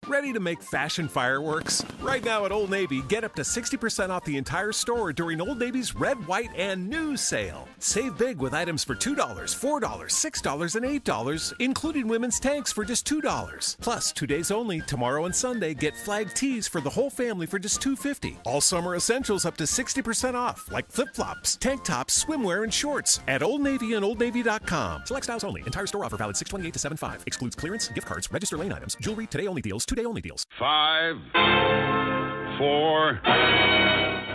Ready to make fashion fireworks? Right now at Old Navy, get up to 60% off the entire store during Old Navy's Red, White, and New sale. Save big with items for $2, $4, $6, and $8, including women's tanks for just $2. Plus, 2 days only, tomorrow and Sunday, get flag tees for the whole family for just $2.50. All summer essentials up to 60% off, like flip-flops, tank tops, swimwear, and shorts at Old Navy and OldNavy.com. Select styles only. Entire store offer valid 6/28 to 7/5. Excludes clearance, gift cards, register lane items, jewelry, today only deals, 2 day only deals. 5, 4,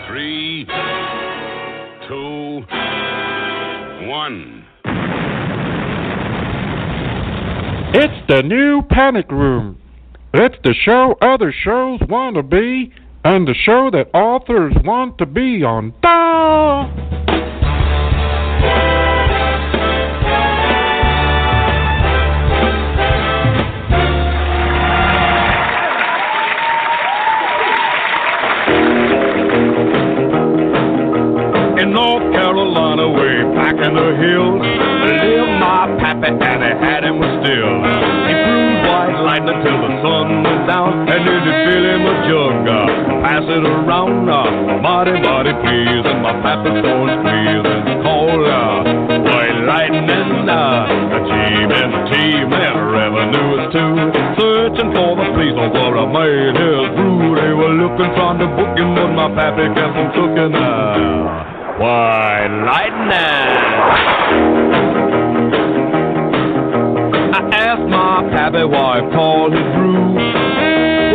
3, 2, 1. It's the new Panic Room. It's the show other shows want to be, and the show that authors want to be on. In North Carolina, way back in the hills, lived my pappy, and he had him still. He brewed white lightning till the sun went down, and then he filled him a jug, pass it around, mighty, mighty please, and my pappy so squeezing, called white lightning, team, and revenue is too, searching for the police or what I made his brew. They were looking, trying to book him, but my pappy kept him cooking. White lightning. I asked my pappy why he called his brew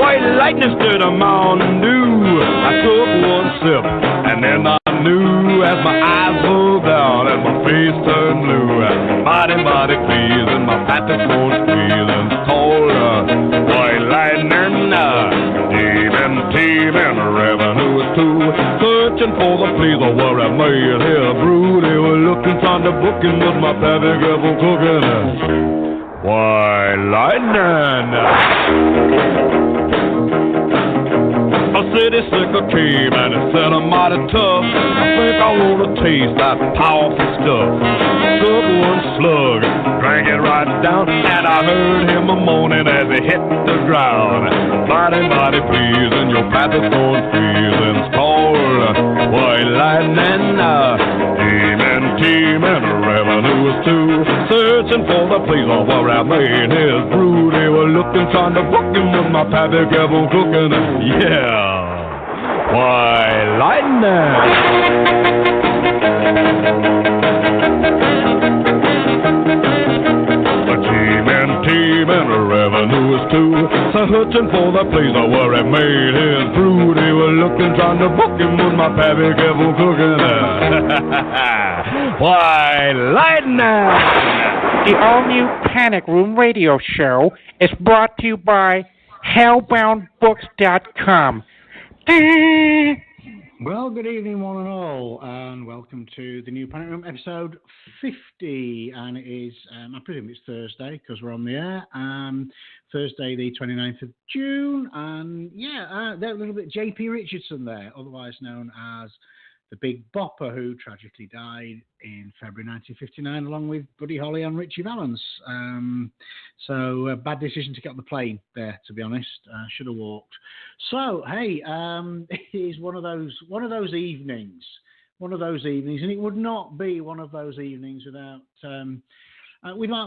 White lightning instead of Mountain Dew. I took one sip and then I knew as my eyes rolled down and my face turned blue. Mighty, mighty pleasing, my pappy so squeezing, called white lightning. Team and revenue is too, searching for the pleaser where I made his brew. They were looking, trying to book him, but my pappy kept on cooking. White lightning. A city slicker came and it said I'm mighty tough. I think I want to taste that powerful stuff. Took one slug, drank it right down, and I heard him a moaning as he hit the ground. Mighty, mighty pleasing, your pappy's going freezing. It's called white lightning. Team and revenue is too, searching for the place where I made his brew. They were looking, trying to book him, but my pappy kept on cooking. Yeah. White lightning. Team and revenue is too, searching for the place where I made his brew. They were looking, trying to book him, but my pappy kept on cooking. White lightning. The all-new Panic Room radio show is brought to you by hellboundbooks.com. Well, good evening, one and all, and welcome to the new Panic Room, episode 50, and it is, I presume it's Thursday, because we're on the air, Thursday the 29th of June, and there's a little bit J.P. Richardson there, otherwise known as the Big Bopper, who tragically died in February 1959, along with Buddy Holly and Richie Valens. So bad decision to get on the plane there, to be honest. Should have walked. So hey, it is one of those evenings, and it would not be one of those evenings without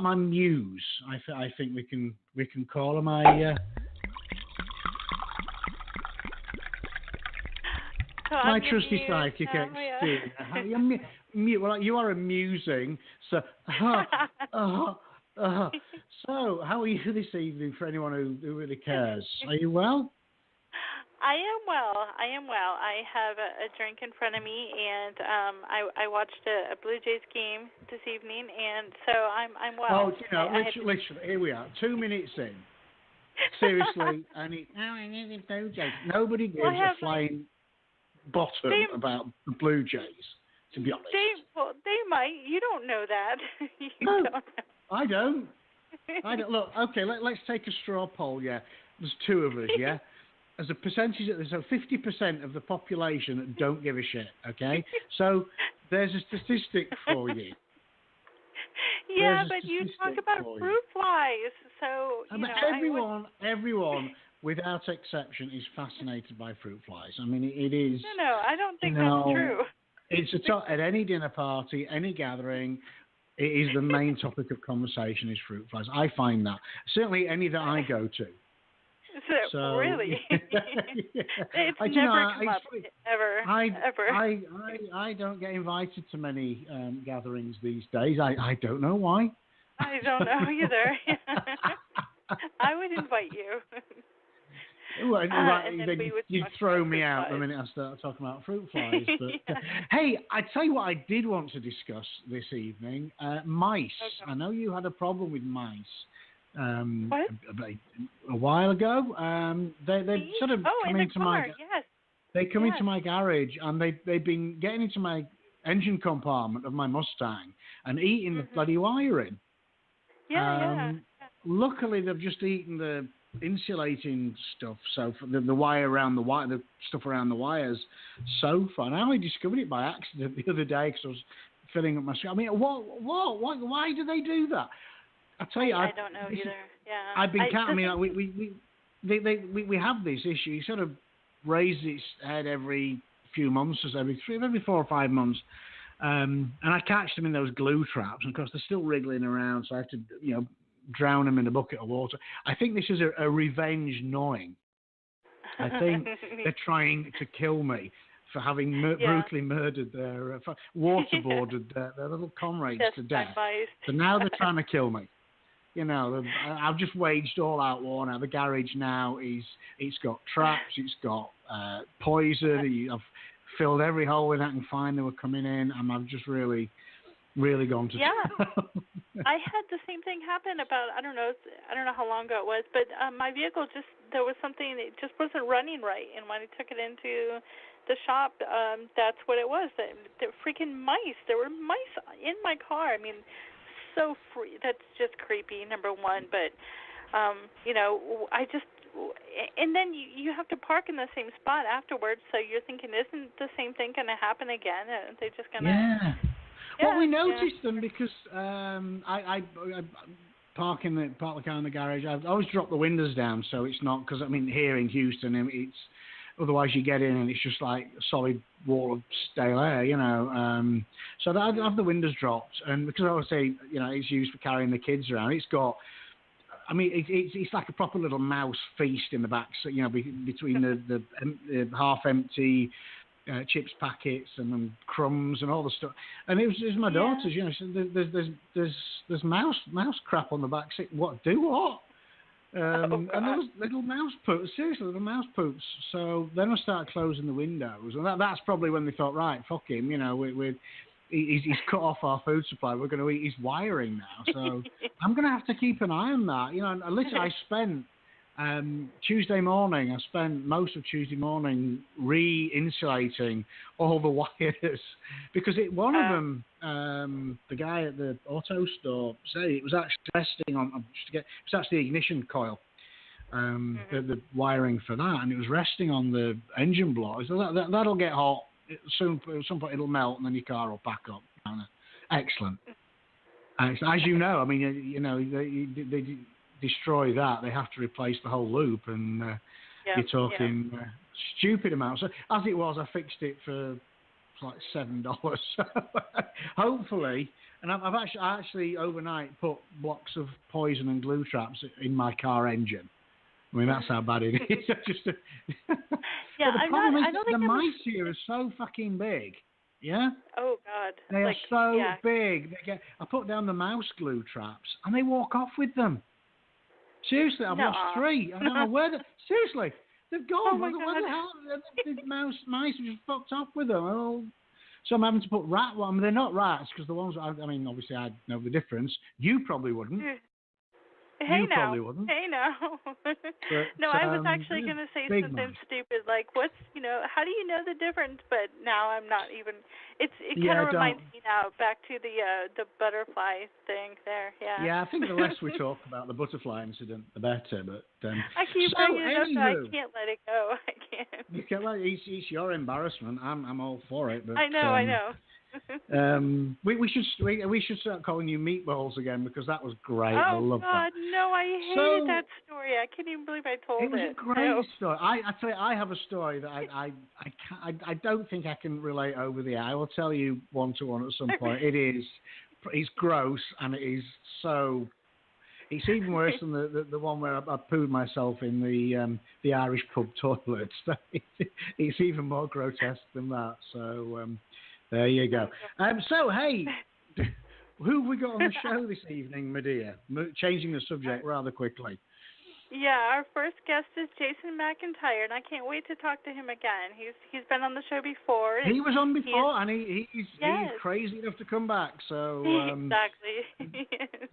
my muse. I think we can call her my trusty psychic Xtina. Well, you are amusing. So, so how are you this evening? For anyone who really cares, are you well? I am well. I have a drink in front of me, and I watched a Blue Jays game this evening, and so I'm well. Oh, literally, here we are, 2 minutes in. Seriously, nobody gives a flying bottom about the Blue Jays, to be honest. They might. You don't know that. No, I don't. Look, okay, let's take a straw poll, yeah. There's two of us, yeah? As a percentage, there's 50% of the population that don't give a shit, okay? So there's a statistic for you. Yeah, but you talk about fruit flies, so, everyone without exception, is fascinated by fruit flies. I mean, it is. No, I don't think that's true. It's at any dinner party, any gathering. It is the main topic of conversation is fruit flies. I find that certainly any that I go to. So, really? It's never come up ever. I don't get invited to many gatherings these days. I don't know why. I don't know either. I would invite you. You'd throw me out the minute I start talking about fruit flies. But hey, I tell you what I did want to discuss this evening. Mice. Okay. I know you had a problem with mice. What? A while ago, they sort of come into my. Yes. They come into my garage and they've been getting into my engine compartment of my Mustang and eating the bloody wiring. Yeah. Luckily, they've just eaten the insulating stuff, so for the wire around the wire, the stuff around the wires. So far, I only discovered it by accident the other day because I was filling up my. I mean, what? Why do they do that? I tell you, I don't know either. Yeah, I've been counting. We have this issue. It sort of raises its head every few months, or every 4 or 5 months, and I catch them in those glue traps. And of course, they're still wriggling around, so I have to, drown them in a bucket of water. I think this is a revenge gnawing. I think they're trying to kill me for having brutally murdered their, waterboarded their little comrades to death. So now they're trying to kill me. I've just waged all out war now. The garage now it's got traps, it's got poison. I've filled every hole that I can find. They were coming in, and I've just really gone to. Yeah, I had the same thing happen about I don't know how long ago it was, but my vehicle there was something that just wasn't running right, and when I took it into the shop, that's what it was. The freaking mice. There were mice in my car. I mean. So free. That's just creepy, number one. But, and then you have to park in the same spot afterwards. So you're thinking, isn't the same thing going to happen again? Are they just going to? Yeah. Well, we noticed them because I park the car in the garage. I always drop the windows down, so it's not because here in Houston, it's. Otherwise, you get in and it's just like a solid wall of stale air, So I'd have the windows dropped, and because I always say, it's used for carrying the kids around. It's got, it's like a proper little mouse feast in the back, so, between the half-empty chips packets and then crumbs and all the stuff. And it was my daughter's, so there's mouse crap on the back seat. What? And there was little mouse poops, seriously, little mouse poops. So then I started closing the windows, and that's probably when they thought, right, fuck him, he's cut off our food supply. We're going to eat his wiring now. So I'm going to have to keep an eye on that. Literally, I spent Tuesday morning. I spent most of Tuesday morning re-insulating all the wires because one of them, the guy at the auto store said it was actually resting on. It's actually the ignition coil, the wiring for that, and it was resting on the engine block. So that'll get hot soon. At some point, it'll melt, and then your car will back up. Excellent. As you know, they destroy that, they have to replace the whole loop, and you're talking stupid amounts. So as it was, I fixed it for like $7. So hopefully, and I've actually overnight put blocks of poison and glue traps in my car engine. That's how bad it is. The problem is the mice here are so fucking big. Yeah. Oh God. They are so big. I put down the mouse glue traps, and they walk off with them. Seriously, I've lost 3. I don't know where seriously, they've gone. Oh my God. Where the hell? The mice are just fucked off with them. So I'm having to put rat. They're not rats because the ones. Obviously, I know the difference. You probably wouldn't. Probably wouldn't. Hey now. No, I was actually going to say something stupid like, "What's how do you know the difference?" But now I'm not even. It kind of reminds me now back to the butterfly thing there. Yeah. Yeah, I think the less we talk about the butterfly incident, the better. But I keep bringing it up, so I can't let it go. I can't. You can't let it's your embarrassment. I'm all for it. But, I know. We should start calling you Meatballs again because that was great. I Oh love God, that. no! I hated that story. I can't even believe I told it. It was a great story. I tell you, I have a story that I don't think I can relate over the air. I will tell you one-to-one at some point. It's gross and it is so. It's even worse than the one where I pooed myself in the Irish pub toilet. It's even more grotesque than that. So there you go. So hey, who have we got on the show this evening, my dear? Changing the subject rather quickly. Yeah, our first guest is Jason McIntyre, and I can't wait to talk to him again. He's been on the show before. He was on before, and he's crazy enough to come back. So exactly.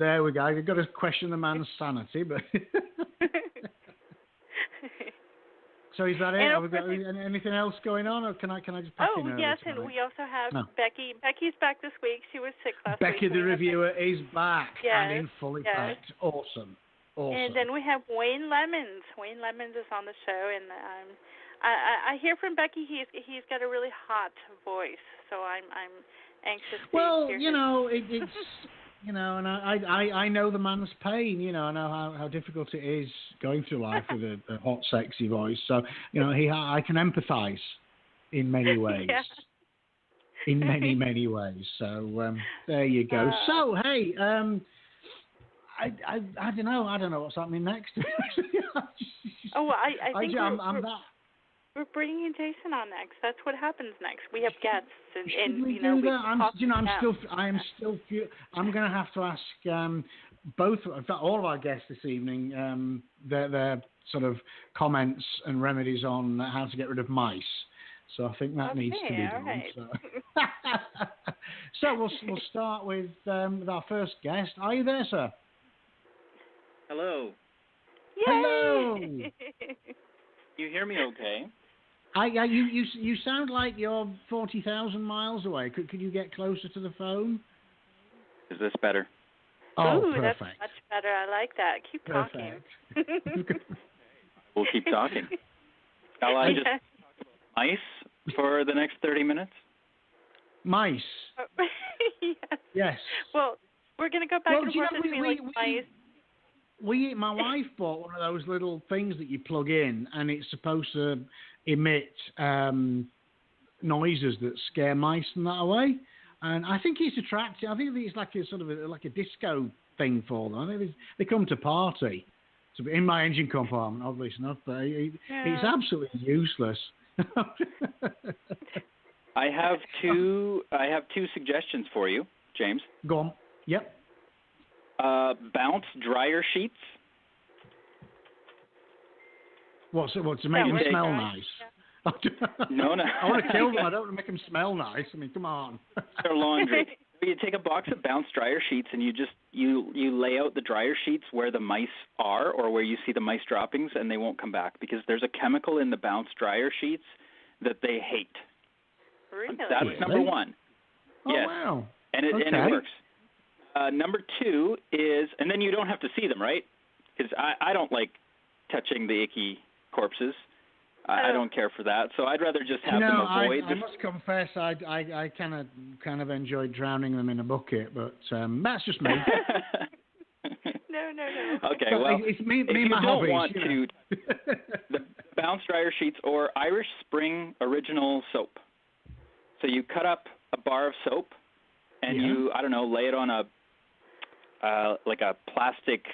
There we go. You've got to question the man's sanity, but. So is that it? Have we got anything else going on, or can I just pack in? Oh yes, and we also have Becky. Becky's back this week. She was sick last week. Becky the reviewer is back and in full effect. Awesome. And then we have Wayne Lemmons. Wayne Lemmons is on the show, and I hear from Becky he's got a really hot voice, so I'm anxious to hear it's and I know the man's pain. I know how difficult it is going through life with a hot, sexy voice. So I can empathise in many ways. In many ways. So there you go. So hey. I don't know. I don't know what's happening next. I think we're bringing Jason on next. That's what happens next. We have guests, and we do that? I'm going to have to ask both, in fact, all of our guests this evening, their sort of comments and remedies on how to get rid of mice. So I think that needs to be done. Right. So we'll start with our first guest. Are you there, sir? Hello. Yay! Hello. You hear me okay? You sound like you're 40,000 miles away. Could you get closer to the phone? Is this better? Oh, Ooh, perfect. That's much better. I like that. Keep talking. We'll keep talking. Shall I just talk about mice for the next 30 minutes? Mice? Yes. Well, we're going to go back and forth between mice. My wife bought one of those little things that you plug in, and it's supposed to emit noises that scare mice and that away. And I think it's attractive. I think it's like a sort of like a disco thing for them. I think they come to party. It's in my engine compartment, obviously enough, but it's absolutely useless. I have two suggestions for you, James. Go on. Yep. Bounce dryer sheets. What to make them smell nice? No. I want to kill them. I don't want to make them smell nice. I mean, come on. Their laundry. You take a box of Bounce dryer sheets and you lay out the dryer sheets where the mice are or where you see the mice droppings, and they won't come back because there's a chemical in the Bounce dryer sheets that they hate. Really? That's number one. Oh, yes. Wow. And it works. Number two is, and then you don't have to see them, right? Because I don't like touching the icky corpses. I don't care for that, so I'd rather just have them avoid. I must confess, I kind of enjoy drowning them in a bucket, but that's just me. No. Okay, well, it's me if you my don't hobbies, want to, the Bounce dryer sheets or Irish Spring Original soap. So you cut up a bar of soap, and you, I don't know, lay it on like a plastic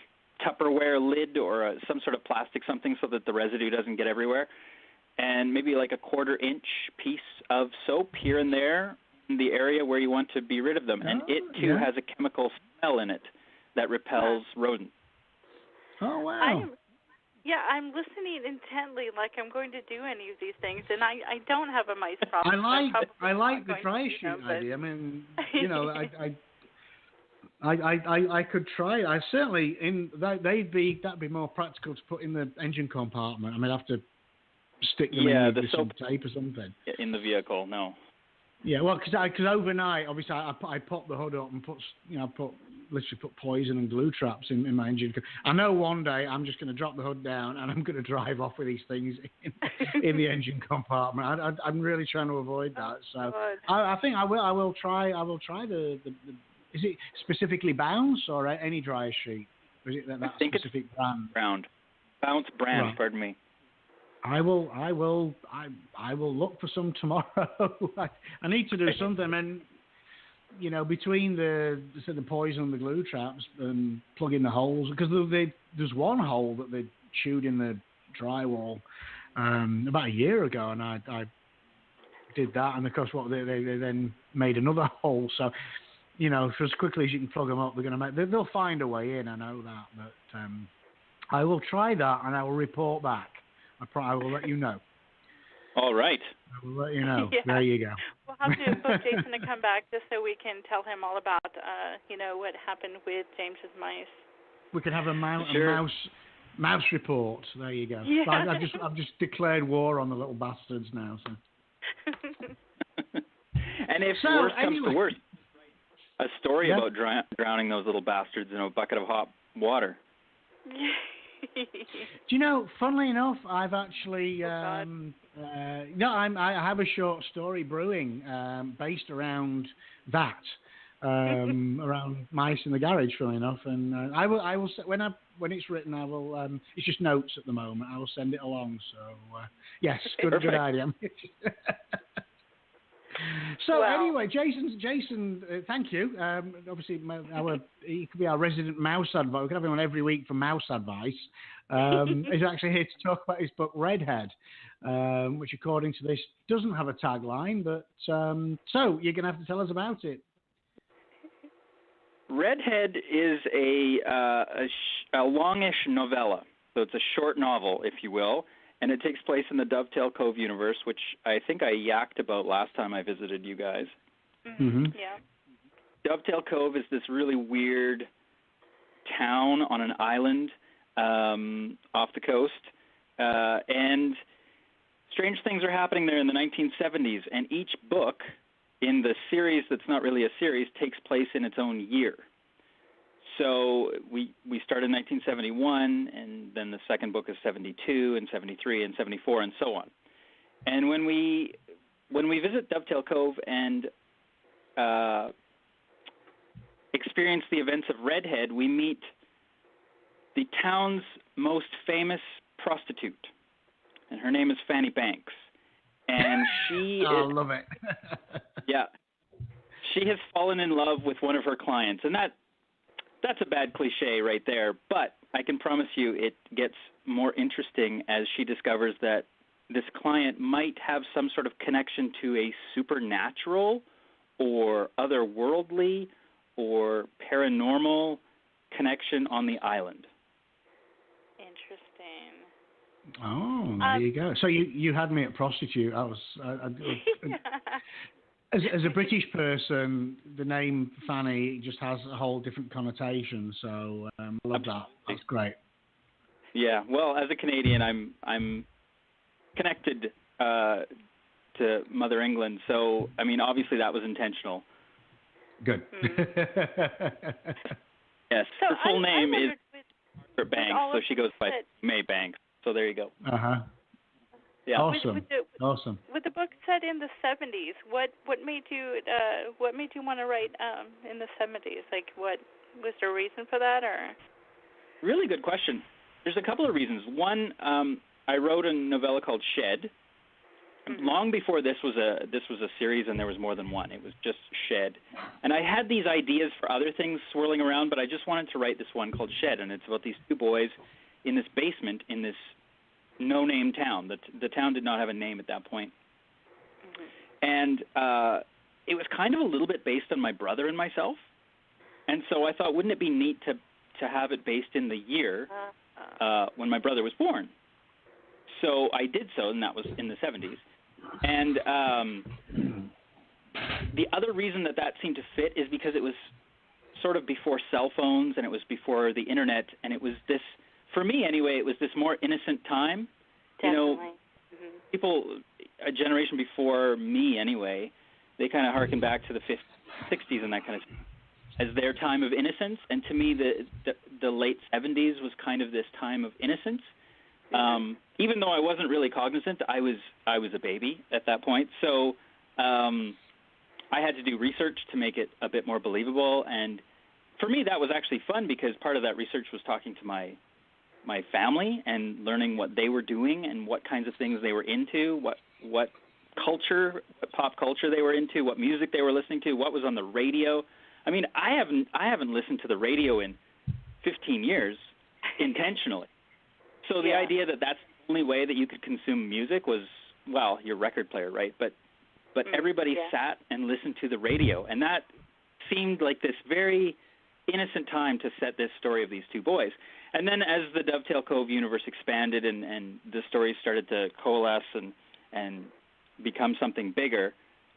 Tupperware lid or some sort of plastic something so that the residue doesn't get everywhere, and maybe like a 1/4-inch piece of soap here and there in the area where you want to be rid of them. And it, too, has a chemical smell in it that repels rodents. Oh, wow. I'm listening intently like I'm going to do any of these things, and I don't have a mice problem. I like the dry sheet idea. I mean, I could try it. I certainly that'd be more practical to put in the engine compartment. I mean, I'd have to stick them in with some tape or something. In the vehicle, no. Yeah, well, because overnight, obviously, I pop the hood up and put literally put poison and glue traps in my engine. I know one day I'm just going to drop the hood down and I'm going to drive off with these things in the engine compartment. I'm really trying to avoid that. So I think I will try the is it specifically Bounce or any dryer sheet? Or is it that specific brand? Bounce brand. Right. Pardon me. I will look for some tomorrow. I need to do something, and between the poison and the glue traps and plugging the holes, because there's one hole that they chewed in the drywall about a year ago, and I did that, and of course they then made another hole. So for as quickly as you can plug them up, they'll find a way in. I know that, but I will try that, and I will report back. I will let you know. All right. I will let you know. Yeah. There you go. We'll have to book Jason to come back just so we can tell him all about, what happened with James's mice. We could have a mouse report. There you go. Yeah. I've just declared war on the little bastards now. So. And if worse comes to worse, a story about drowning those little bastards in a bucket of hot water. Do you know? Funnily enough, I've actually I have a short story brewing based around that, around mice in the garage. Funnily enough, and I will when it's written, I will. It's just notes at the moment. I will send it along. So yes, good idea. So anyway, Jason, thank you. Obviously, he could be our resident mouse advice. We could have him on every week for mouse advice. He's actually here to talk about his book Redhead, which, according to this, doesn't have a tagline. But so you're going to have to tell us about it. Redhead is a longish novella, so it's a short novel, if you will. And it takes place in the Dovetail Cove universe, which I think I yacked about last time I visited you guys. Mm-hmm. Yeah. Dovetail Cove is this really weird town on an island off the coast. And strange things are happening there in the 1970s. And each book in the series that's not really a series takes place in its own year. So we start in 1971, and then the second book is 72, and 73, and 74, and so on. And when we visit Dovetail Cove and experience the events of Redhead, we meet the town's most famous prostitute, and her name is Fanny Banks. And she I love it. Yeah. She has fallen in love with one of her clients, and that's a bad cliche right there, but I can promise you it gets more interesting as she discovers that this client might have some sort of connection to a supernatural or otherworldly or paranormal connection on the island. Interesting. Oh, there you go. So you had me at prostitute. As a British person, the name Fanny just has a whole different connotation. So I love that. That's great. Yeah. Well, as a Canadian, I'm connected to Mother England. So I mean, obviously that was intentional. Good. Yes. So her full name is with Banks, so she goes by May Banks. So there you go. Yeah. Awesome. Awesome. With the book set in the 70s, what made you want to write in the 70s? Like, what was there a reason for that, or? Really good question. There's a couple of reasons. One, I wrote a novella called Shed. Mm-hmm. Long before this was a series, and there was more than one. It was just Shed, and I had these ideas for other things swirling around, but I just wanted to write this one called Shed, and it's about these two boys in this basement in this no-name town. The town did not have a name at that point. Mm-hmm. And it was kind of a little bit based on my brother and myself. And so I thought, wouldn't it be neat to have it based in the year when my brother was born? So I did so, and that was in the 70s. And the other reason that seemed to fit is because it was sort of before cell phones, and it was before the internet, and it was this, for me anyway, it was this more innocent time. Definitely. You know, mm-hmm. people, a generation before me anyway, they kind of harken back to the 60s and that kind of stuff. their time of innocence. And to me, the late 70s was kind of this time of innocence. Even though I wasn't really cognizant, I was a baby at that point. So I had to do research to make it a bit more believable. And for me, that was actually fun because part of that research was talking to my family and learning what they were doing and what kinds of things they were into, what culture, pop culture they were into, what music they were listening to, what was on the radio. I mean, I haven't listened to the radio in 15 years intentionally. So the idea that that's the only way that you could consume music was, well, your record player, right? But everybody sat and listened to the radio, and that seemed like this very innocent time to set this story of these two boys. And then as the Dovetail Cove universe expanded and the stories started to coalesce and become something bigger,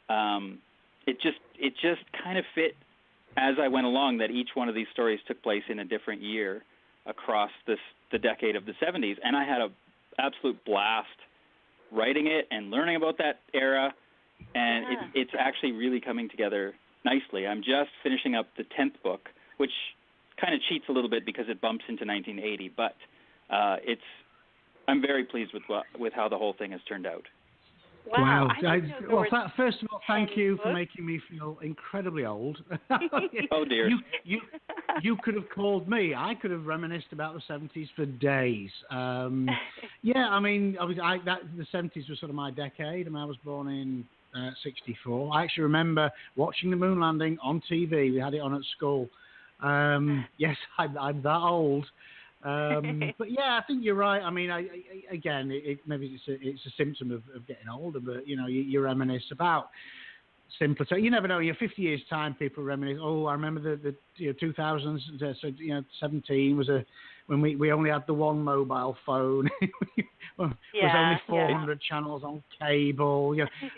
it just kind of fit as I went along that each one of these stories took place in a different year across the decade of the 70s. And I had an absolute blast writing it and learning about that era, and it's actually really coming together nicely. I'm just finishing up the 10th book, which kind of cheats a little bit because it bumps into 1980, but I'm very pleased with how the whole thing has turned out. Wow. First of all, thank you for making me feel incredibly old. Oh, dear. You could have called me. I could have reminisced about the 70s for days. Yeah, I mean, the 70s was sort of my decade. I mean, I was born in 64. I actually remember watching the moon landing on TV. We had it on at school. Yes, I'm that old. But yeah, I think you're right. I mean, maybe it's a symptom of getting older, but you reminisce about simpler. You never know. In 50 years' time, people reminisce. Oh, I remember the 2000s. So 17 was when we only had the one mobile phone. There was only 400 channels on cable.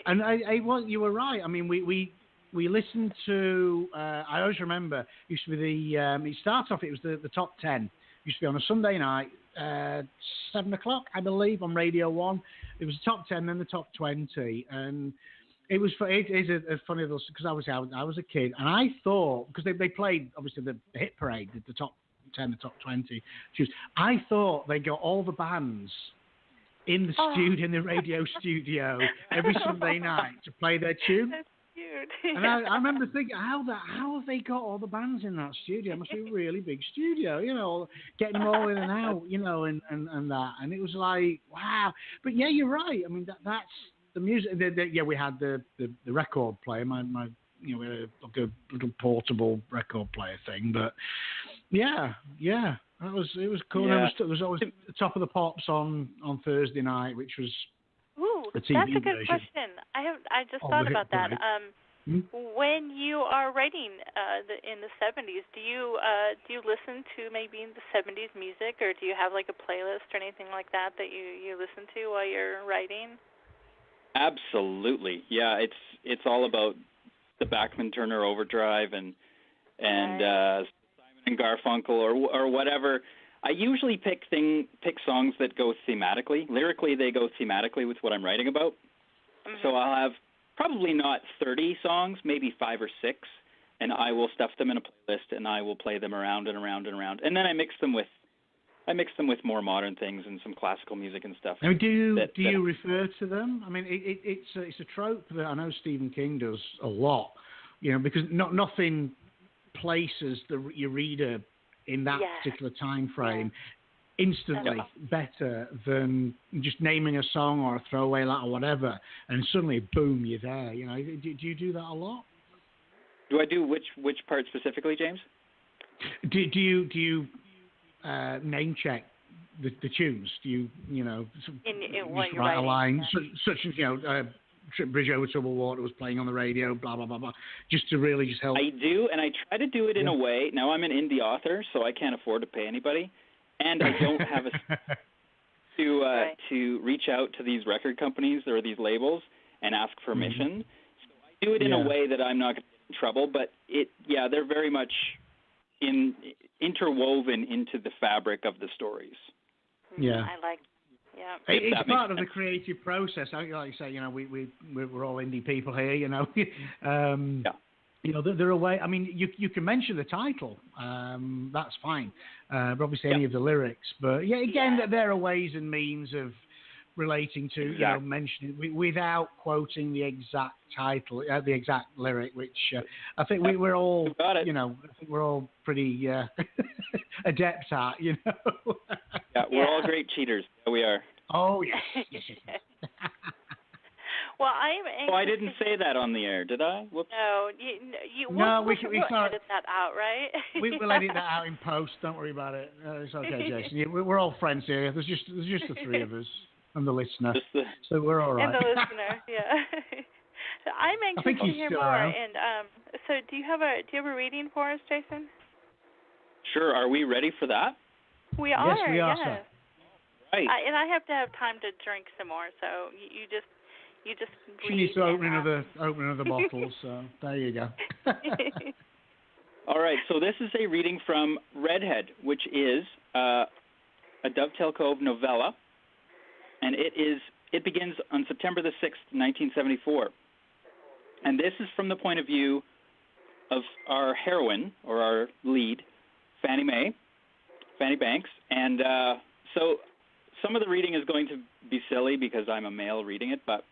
And you were right. I mean, we listened to. I always remember. Used to be it starts off. It was the top 10. Used to be on a Sunday night, 7 o'clock, I believe, on Radio 1. It was the top 10, then the top 20. And it is a funny little, because I was a kid, and I thought, because they played, obviously, the hit parade, the top 10, the top 20. I thought they got all the bands in the studio, in the radio studio, every Sunday night to play their tune. And I remember thinking, how have they got all the bands in that studio? It must be a really big studio, getting them all in and out, and that. And it was like, wow. But yeah, you're right. I mean, that's the music. We had the record player. We had a little portable record player thing. But yeah, it was cool. Yeah. There was always the Top of the Pops on Thursday night, which was. Ooh, a TV that's a good version. question. I just thought about that. When you are writing in the 70s, do you listen to maybe in the 70s music, or do you have like a playlist or anything like that you listen to while you're writing? Absolutely, yeah. It's all about the Bachman Turner Overdrive and Simon and Garfunkel or whatever. I usually pick songs that go thematically. Lyrically, they go thematically with what I'm writing about. Mm-hmm. So I'll have probably not 30 songs, maybe 5 or 6, and I will stuff them in a playlist, and I will play them around and around and around. And then I mix them with more modern things and some classical music and stuff. I mean, do you refer to them? I mean, it's a trope that I know Stephen King does a lot, because nothing places your reader in that particular time frame instantly better than just naming a song or a throwaway line or whatever, and suddenly, boom, you're there. Do you do that a lot? Do I do which part specifically, James? Do you name check the tunes? Do you write a line such as Bridge Over Troubled Water was playing on the radio, blah, blah, blah, blah, just to really just help? I do, and I try to do it in a way. Now, I'm an indie author, so I can't afford to pay anybody, and I don't have to reach out to these record companies or these labels and ask permission. So I do it in a way that I'm not going to get in trouble, but they're very much interwoven into the fabric of the stories. Yeah. I like. Yeah. It's part of the creative process. Like you say, we're all indie people here, there are ways. I mean, you can mention the title. That's fine. But obviously, any of the lyrics. But again, there are ways and means of relating to, mentioning without quoting the exact title, the exact lyric, which I think we're all, I think we're all pretty adept at, Yeah, we're all great cheaters. Yeah, we are. Oh, yes. Well, I'm anxious. I didn't say that on the air, did I? Whoops. No, we'll edit that out, right? We'll edit that out in post. Don't worry about it. It's okay, Jason. We're all friends here. There's just the three of us. And the listener, so we're all right. And the listener, yeah. I'm anxious to hear more. Around. And so, do you have a reading for us, Jason? Sure. Are we ready for that? We are. Yes, we are. Yes. Sir. Right. And I have to have time to drink some more. So you just. She needs to open another bottle. So there you go. All right. So this is a reading from Redhead, which is a Dovetail Cove novella. And it begins on September the 6th, 1974. And this is from the point of view of our heroine, or our lead, Fannie Banks. And so some of the reading is going to be silly because I'm a male reading it, but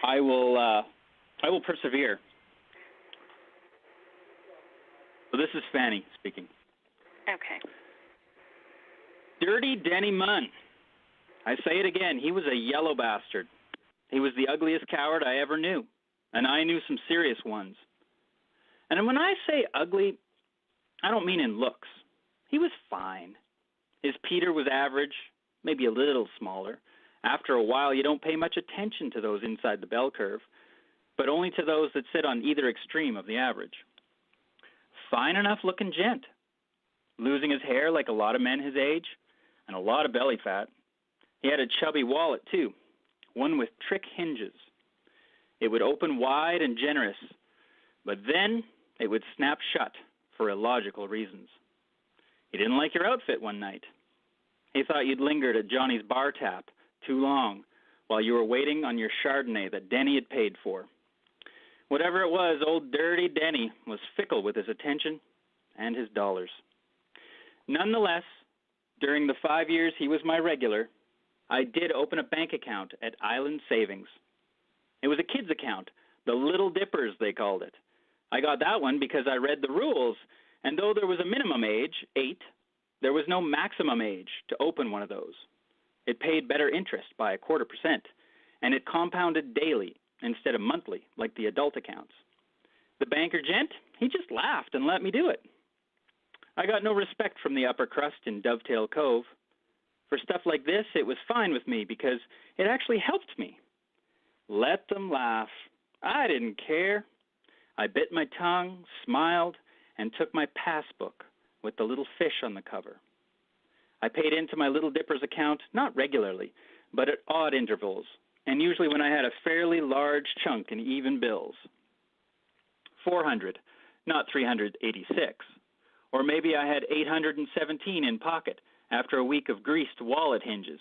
I will persevere. So this is Fannie speaking. Okay. Dirty Denny Munn. I say it again, he was a yellow bastard. He was the ugliest coward I ever knew, and I knew some serious ones. And when I say ugly, I don't mean in looks. He was fine. His Peter was average, maybe a little smaller. After a while, you don't pay much attention to those inside the bell curve, but only to those that sit on either extreme of the average. Fine enough looking gent, losing his hair like a lot of men his age, and a lot of belly fat. He had a chubby wallet, too, one with trick hinges. It would open wide and generous, but then it would snap shut for illogical reasons. He didn't like your outfit one night. He thought you'd lingered at Johnny's bar tap too long while you were waiting on your Chardonnay that Denny had paid for. Whatever it was, old Dirty Denny was fickle with his attention and his dollars. Nonetheless, during the 5 years he was my regular, I did open a bank account at Island Savings. It was a kid's account, the Little Dippers they called it. I got that one because I read the rules, and though there was a minimum age, 8, there was no maximum age to open one of those. It paid better interest by 0.25%, and it compounded daily instead of monthly like the adult accounts. The banker gent, he just laughed and let me do it. I got no respect from the upper crust in Dovetail Cove. For stuff like this, it was fine with me because it actually helped me. Let them laugh. I didn't care. I bit my tongue, smiled, and took my passbook with the little fish on the cover. I paid into my Little Dippers account, not regularly, but at odd intervals, and usually when I had a fairly large chunk in even bills. 400, not 386. Or maybe I had 817 in pocket after a week of greased wallet hinges.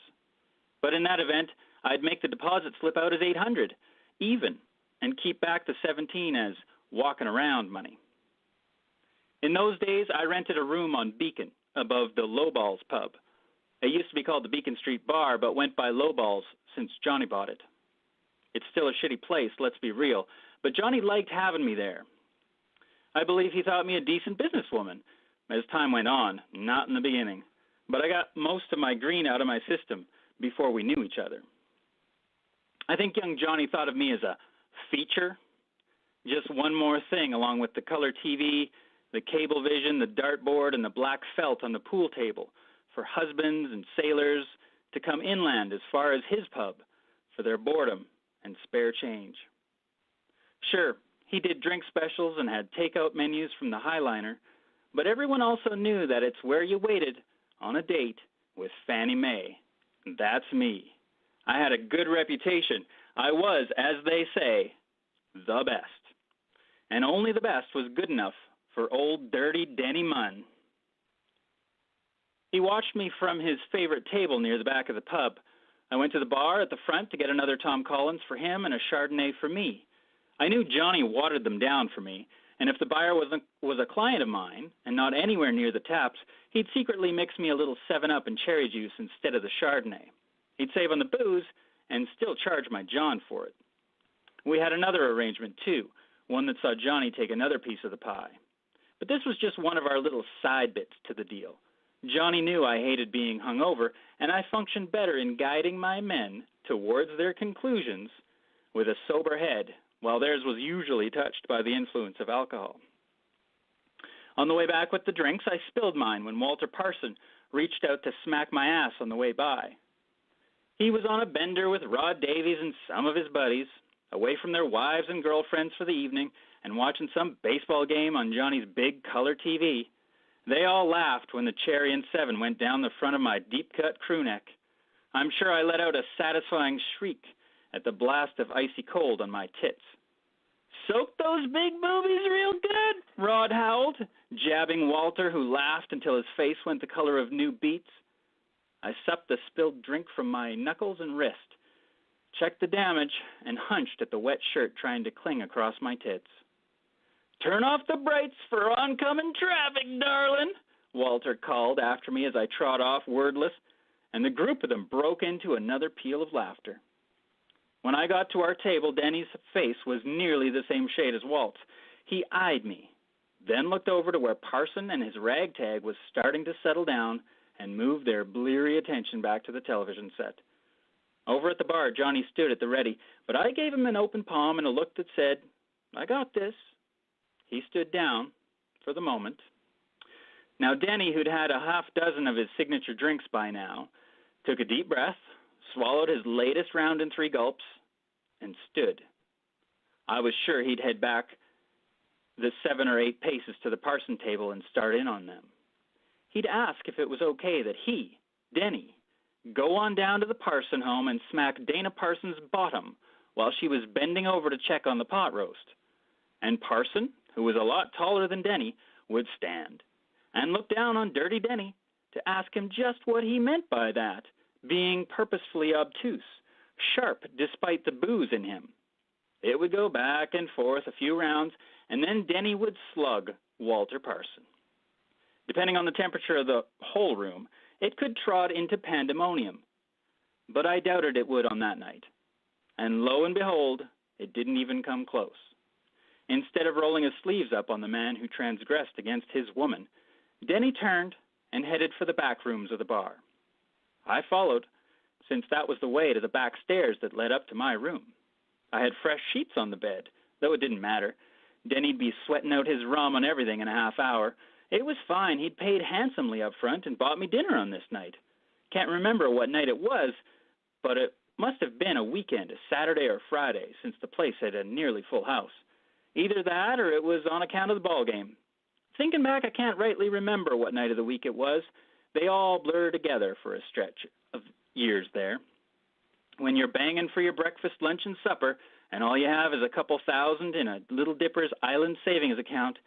But in that event, I'd make the deposit slip out as 800, even, and keep back the 17 as walking around money. In those days, I rented a room on Beacon above the Lowballs pub. It used to be called the Beacon Street Bar, but went by Lowballs since Johnny bought it. It's still a shitty place, let's be real, but Johnny liked having me there. I believe he thought me a decent businesswoman as time went on, not in the beginning. But I got most of my green out of my system before we knew each other. I think young Johnny thought of me as a feature, just one more thing along with the color TV, the cable vision, the dartboard, and the black felt on the pool table for husbands and sailors to come inland as far as his pub for their boredom and spare change. Sure, he did drink specials and had takeout menus from the Highliner, but everyone also knew that it's where you waited on a date with Fannie Mae. That's me. I had a good reputation. I was, as they say, the best. And only the best was good enough for old Dirty Denny Munn. He watched me from his favorite table near the back of the pub. I went to the bar at the front to get another Tom Collins for him and a Chardonnay for me. I knew Johnny watered them down for me, And if the buyer was a client of mine and not anywhere near the taps, he'd secretly mix me a little 7-Up and cherry juice instead of the Chardonnay. He'd save on the booze and still charge my John for it. We had another arrangement, too, one that saw Johnny take another piece of the pie. But this was just one of our little side bits to the deal. Johnny knew I hated being hungover, and I functioned better in guiding my men towards their conclusions with a sober head, while theirs was usually touched by the influence of alcohol. On the way back with the drinks, I spilled mine when Walter Parson reached out to smack my ass on the way by. He was on a bender with Rod Davies and some of his buddies, away from their wives and girlfriends for the evening and watching some baseball game on Johnny's big color TV. They all laughed when the cherry and 7 went down the front of my deep-cut crew neck. I'm sure I let out a satisfying shriek at the blast of icy cold on my tits. "Soak those big boobies real good," Rod howled, jabbing Walter, who laughed until his face went the color of new beets. I supped the spilled drink from my knuckles and wrist, checked the damage, and hunched at the wet shirt trying to cling across my tits. "Turn off the brights for oncoming traffic, darling," Walter called after me as I trod off wordless, and the group of them broke into another peal of laughter. When I got to our table, Denny's face was nearly the same shade as Walt's. He eyed me, then looked over to where Parson and his ragtag was starting to settle down and moved their bleary attention back to the television set. Over at the bar, Johnny stood at the ready, but I gave him an open palm and a look that said, "I got this." He stood down for the moment. Now, Denny, who'd had a half dozen of his signature drinks by now, took a deep breath, swallowed his latest round in 3 gulps, and stood. I was sure he'd head back the 7 or 8 paces to the Parson table and start in on them. He'd ask if it was okay that he, Denny, go on down to the Parson home and smack Dana Parsons' bottom while she was bending over to check on the pot roast. And Parson, who was a lot taller than Denny, would stand and look down on Dirty Denny to ask him just what he meant by that, being purposefully obtuse, sharp despite the booze in him. It would go back and forth a few rounds, and then Denny would slug Walter Parson. Depending on the temperature of the whole room, it could trot into pandemonium, but I doubted it would on that night. And lo and behold, it didn't even come close. Instead of rolling his sleeves up on the man who transgressed against his woman, Denny turned and headed for the back rooms of the bar. I followed, since that was the way to the back stairs that led up to my room. I had fresh sheets on the bed, though it didn't matter. Denny'd be sweating out his rum on everything in a half hour. It was fine. He'd paid handsomely up front and bought me dinner on this night. Can't remember what night it was, but it must have been a weekend, a Saturday or Friday, since the place had a nearly full house. Either that or it was on account of the ball game. Thinking back, I can't rightly remember what night of the week it was. They all blur together for a stretch of years there. When you're banging for your breakfast, lunch, and supper, and all you have is a couple thousand in a Little Dipper's Island savings account,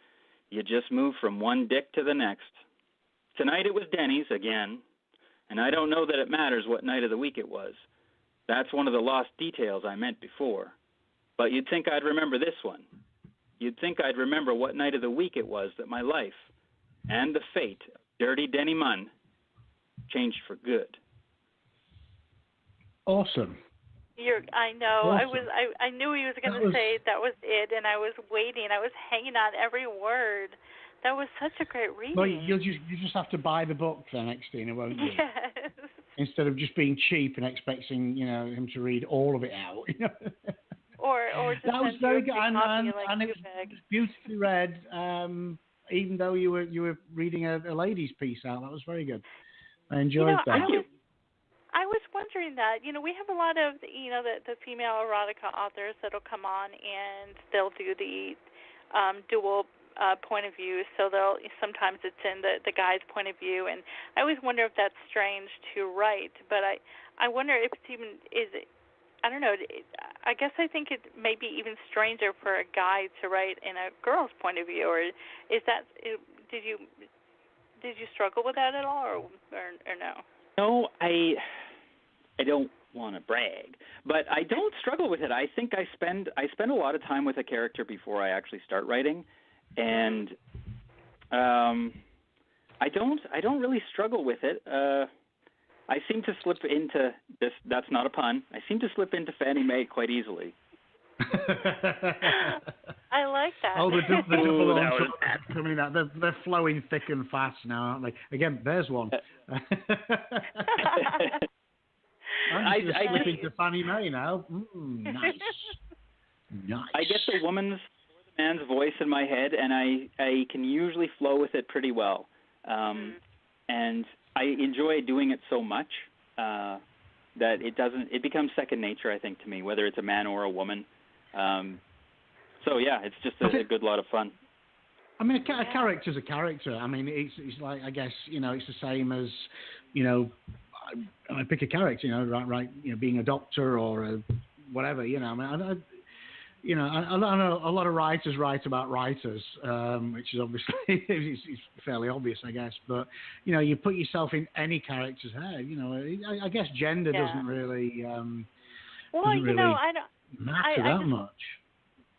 you just move from one dick to the next. Tonight it was Denny's again, and I don't know that it matters what night of the week it was. That's one of the lost details I meant before. But you'd think I'd remember this one. You'd think I'd remember what night of the week it was that my life and the fate of Dirty Denny Munn changed for good. Awesome. I know. Awesome. I knew he was going to say that was it, and I was waiting. I was hanging on every word. That was such a great reading. Well, you just have to buy the book then, Xtina, won't you? Yes. Instead of just being cheap and expecting, him to read all of it out. Or just that was very good, and like it was beautifully read. Even though you were reading a lady's piece out, that was very good. I enjoyed that. I was wondering that. We have a lot of the female erotica authors that'll come on and they'll do the dual point of view. So sometimes it's in the guy's point of view, and I always wonder if that's strange to write. But I wonder if it's even I don't know. I guess I think it may be even stranger for a guy to write in a girl's point of view. Or is that? Did you struggle with that at all, or no? No, I don't want to brag, but I don't struggle with it. I think I spend a lot of time with a character before I actually start writing, and I don't really struggle with it. I seem to slip into this. That's not a pun. I seem to slip into Fannie Mae quite easily. I like that. Oh, the double entendres coming out. They're flowing thick and fast now, aren't they? Again, there's one. I'm just slipping to Fannie Mae now. Nice. Nice. I get the woman's or the man's voice in my head, and I can usually flow with it pretty well. And I enjoy doing it so much that it becomes second nature, I think, to me, whether it's a man or a woman. So yeah, it's just a good lot of fun. I mean, a character's a character. I mean, it's like, I guess, it's the same as, I pick a character, right, being a doctor or a whatever, I mean, I know a lot of writers write about writers, which is obviously it's fairly obvious, I guess. But you put yourself in any character's head. I guess gender doesn't really matter that much.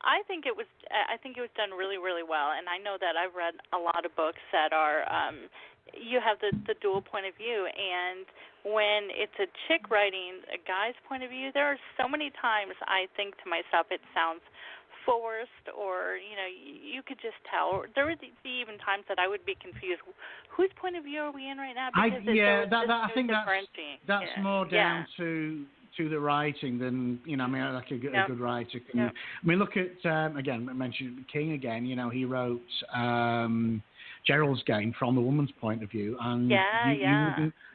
I think it was done really, really well, and I know that I've read a lot of books that are you have the dual point of view, and when it's a chick writing a guy's point of view, there are so many times I think to myself it sounds forced, or you could just tell. There would be even times that I would be confused. Whose point of view are we in right now? Because I think that's more down to the writing than like a good writer can. I mean, look at again, I mentioned King again. He wrote Gerald's Game from the woman's point of view, and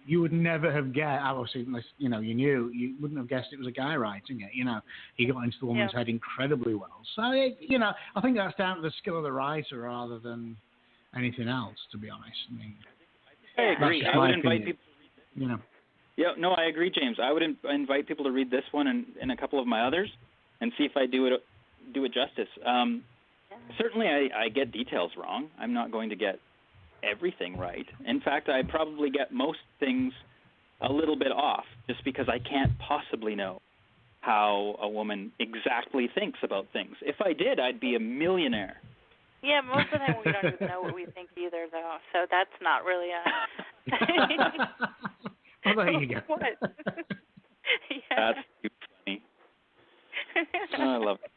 you would never have guessed. Obviously, unless you wouldn't have guessed it was a guy writing it. He got into the woman's head incredibly well. So I think that's down to the skill of the writer rather than anything else. To be honest, I agree. I would invite people. Yeah, no, I agree, James. I would invite people to read this one and a couple of my others, and see if I do it justice. Certainly, I get details wrong. I'm not going to get everything right. In fact, I probably get most things a little bit off, just because I can't possibly know how a woman exactly thinks about things. If I did, I'd be a millionaire. Yeah, most of the time we don't even know what we think either, though. So that's not really a. Well, there you go. What? That's too funny. I love it.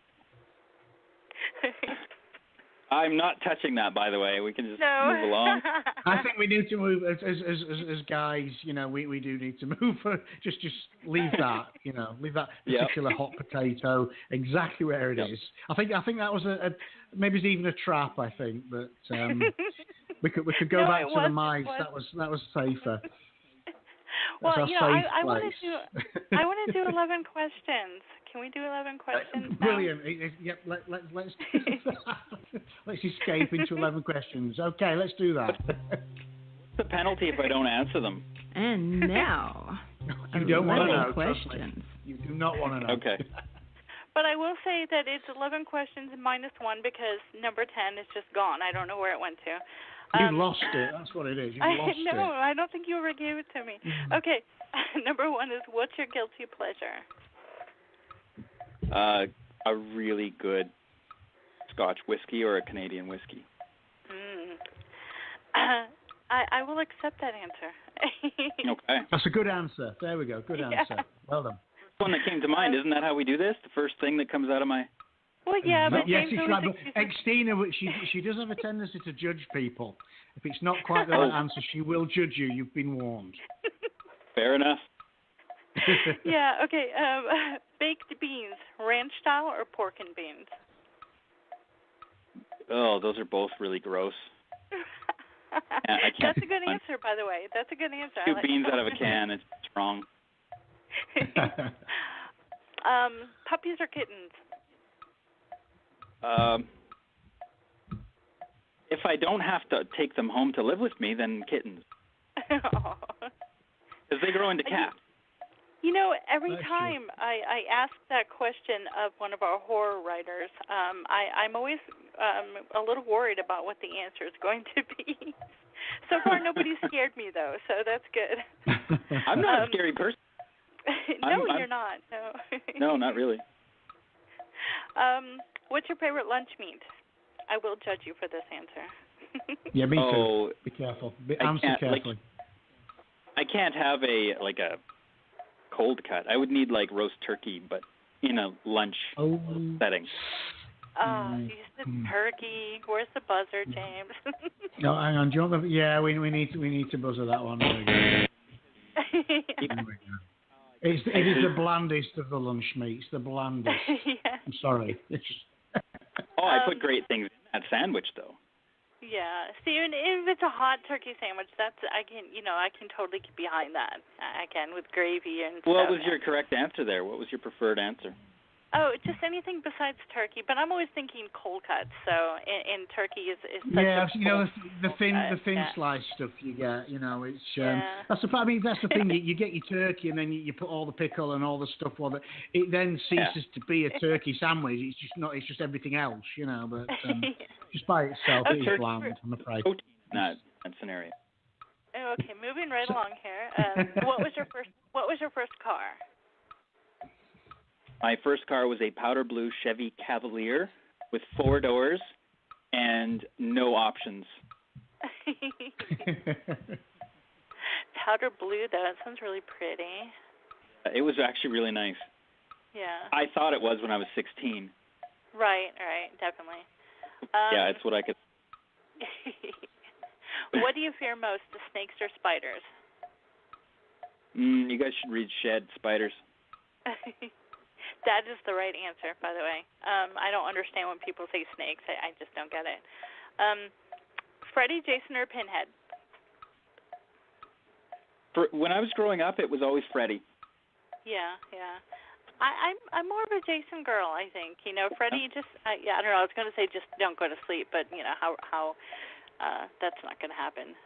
I'm not touching that, by the way. We can just move along. I think we need to move as guys. We do need to move. Just leave that. Leave that particular hot potato exactly where it is. I think that was maybe it's even a trap. I think, but we could go back to the mice. That was safer. Well, I want to do 11 questions. Can we do 11 questions? Brilliant. Yep. Let's escape into 11 questions. Okay, let's do that. What's the penalty if I don't answer them? And now, you don't want to know. Questions. You do not want to know. Okay. But I will say that it's 11 questions minus 1 because number 10 is just gone. I don't know where it went to. You lost it. That's what it is. You lost it. No, I don't think you ever gave it to me. Okay. Number 1 is, what's your guilty pleasure? A really good Scotch whiskey or a Canadian whiskey. I will accept that answer. Okay. That's a good answer. There we go. Good answer. Well done. First one that came to mind. Isn't that how we do this? The first thing that comes out of my... Well, yeah, but yes, James it's right. But Xtina, she does have a tendency to judge people. If it's not quite the right answer, she will judge you. You've been warned. Fair enough. Yeah, okay. Baked beans, ranch style or pork and beans? Oh, those are both really gross. I can't. That's a good answer, by the way. That's a good answer. Two beans out of a can. It's wrong. Puppies or kittens? If I don't have to take them home to live with me, then kittens. Because they grow into cats. Every time I ask that question of one of our horror writers, I'm always a little worried about what the answer is going to be. So far, nobody's scared me, though, so that's good. I'm not a scary person. No, you're not. No. No, not really. What's your favorite lunch meat? I will judge you for this answer. Yeah, me too. Oh, Be careful. I Answer can't, carefully. I can't have a cold cut. I would need like roast turkey, but in a lunch setting. Oh, you said turkey. Where's the buzzer, James? No, hang on. Do you want the? Yeah, we need to buzzer that one. There we go. There we go. It is the blandest of the lunch meats. The blandest. Yeah. I'm sorry. Oh, I put great things in that sandwich though. Yeah. See, and if it's a hot turkey sandwich, I can totally get behind that. I can with gravy and. What was your correct answer there? What was your preferred answer? Oh, just anything besides turkey. But I'm always thinking cold cuts. So, and turkey is such yeah, a the thin sliced stuff you get. It's that's the. I mean, that's the thing. You get your turkey and then you put all the pickle and all the stuff on it. It then ceases to be a turkey sandwich. It's just not. It's just everything else. But just by itself, it is bland. I'm afraid. Protein in that scenario. Oh, okay, moving right along here. What was your first car? My first car was a powder blue Chevy Cavalier with 4 doors and no options. Powder blue, though. That sounds really pretty. It was actually really nice. Yeah. I thought it was when I was 16. Right, definitely. Yeah, it's what I could. What do you fear most, the snakes or spiders? You guys should read Shed Spiders. That is the right answer, by the way. I don't understand when people say snakes. I just don't get it. Freddy, Jason, or Pinhead? When I was growing up, it was always Freddy. Yeah. I'm more of a Jason girl, I think. Freddy I don't know. I was going to say just don't go to sleep, but how that's not going to happen.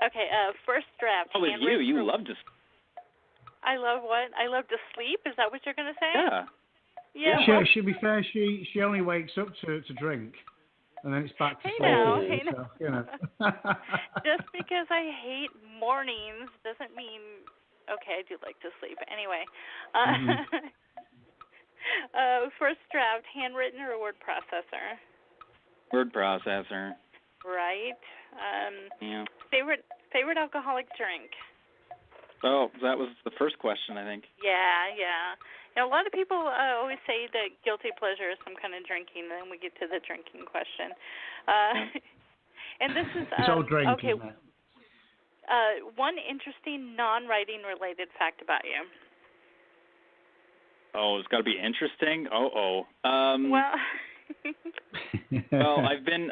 Okay, first draft. Oh, it was you. You loved to. I love what? I love to sleep? Is that what you're going to say? Yeah. Yeah. She'll be fair. She only wakes up to drink, and then it's back to sleep. Hey now. So, Just because I hate mornings doesn't mean. Okay, I do like to sleep. Anyway. First draft, handwritten or word processor? Word processor. Right. Yeah. Favorite alcoholic drink? Oh, that was the first question, I think. Yeah. A lot of people always say that guilty pleasure is some kind of drinking, and then we get to the drinking question. And this is it's all drinking. Okay. One interesting non-writing related fact about you. Oh, it's got to be interesting. Well. Well, I've been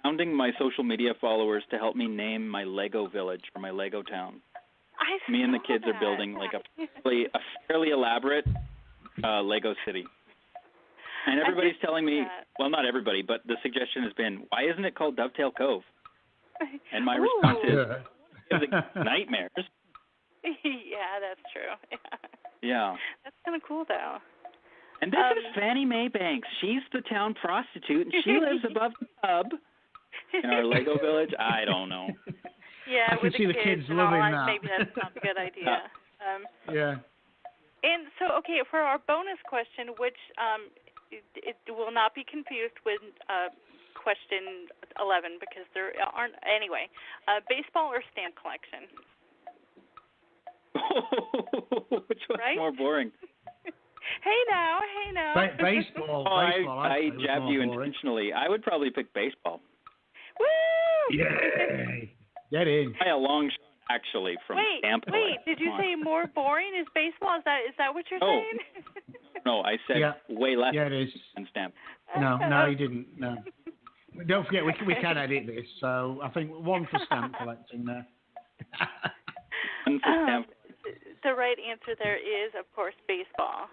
hounding my social media followers to help me name my Lego village or my Lego town. Me and the kids are building like a fairly elaborate Lego city. And everybody's telling me, well, not everybody, but the suggestion has been, why isn't it called Dovetail Cove? And my response is, nightmares. Yeah, that's true. Yeah. That's kind of cool, though. And this is Fannie Mae Banks. She's the town prostitute, and she lives above the pub in our Lego village. I don't know. Yeah, I can see the kids and loving all, that. Maybe that's not a good idea. Yeah. And so, okay, for our bonus question, which it will not be confused with question 11 because there aren't. Anyway, baseball or stamp collection? Which one's more boring? Hey now. Baseball. Oh, baseball. I jabbed you intentionally. I would probably pick baseball. Woo! Yay! Get in. By a long shot, actually, from stamp collection. Wait, did you say more boring is baseball? Is that what you're saying? No, I said way less it is. than stamp. No, you didn't. No. Don't forget, we can edit this, so I think one for stamp collecting there. One for stamp. The right answer there is, of course, baseball.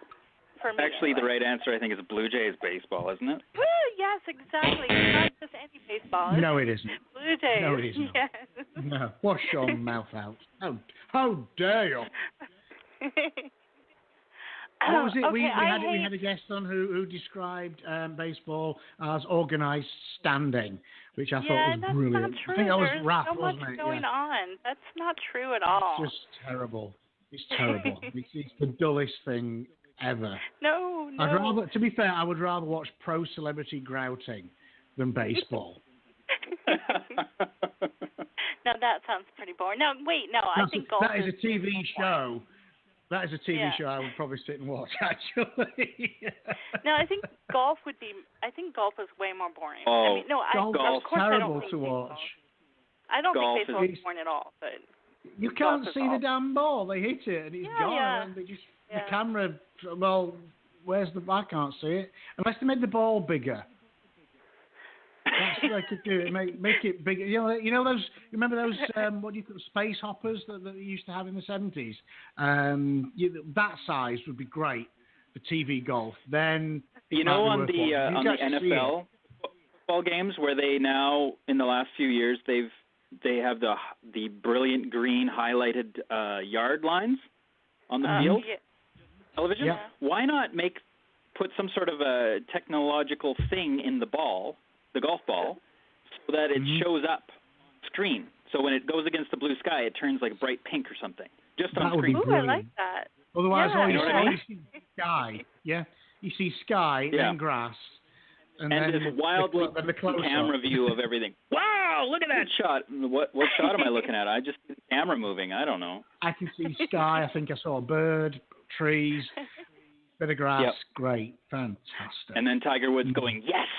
For me, actually, the right answer, I think, is Blue Jays baseball, isn't it? Woo! Yes, exactly. It's not just any baseball. No, it isn't. Blue Jays. No, it isn't. Yes. No. Wash your mouth out. How dare you? What was it? Okay, we had a guest on who described baseball as organised standing, which I thought was brilliant. Not true. I think that was There's Raph, so wasn't much it? going on. That's not true at all. It's just terrible. It's terrible. it's the dullest thing ever. No. To be fair, I would rather watch pro celebrity grouting than baseball. Now that sounds pretty boring. No, wait, no, I think golf that is a TV show. That is a TV show I would probably sit and watch, actually. No, I think golf is way more boring. Oh, I mean, no, golf's of course terrible I don't think to watch. I don't Golf think baseball is boring at all, but you can't see the damn ball. They hit it and it's gone. Yeah. And they just the camera. Well, where's the? I can't see it unless they made the ball bigger. That's what they could do. Make it bigger. You know those. Remember those? What do you call space hoppers that they used to have in the 70s? That size would be great for TV golf. Then on the NFL football games where they now in the last few years they have the brilliant green highlighted yard lines on the field television. Yeah. Why not put some sort of a technological thing in the golf ball, so that it shows up on screen. So when it goes against the blue sky, it turns like bright pink or something. Just on screen. Ooh, I like that. Otherwise, all you see is sky. Yeah, you see sky, then grass, and then this wildly the camera view of everything. Wow, look at that shot. What shot am I looking at? I just see the camera moving. I don't know. I can see sky. I think I saw a bird, trees, bit of grass. Yep. Great, fantastic. And then Tiger Woods going, yes.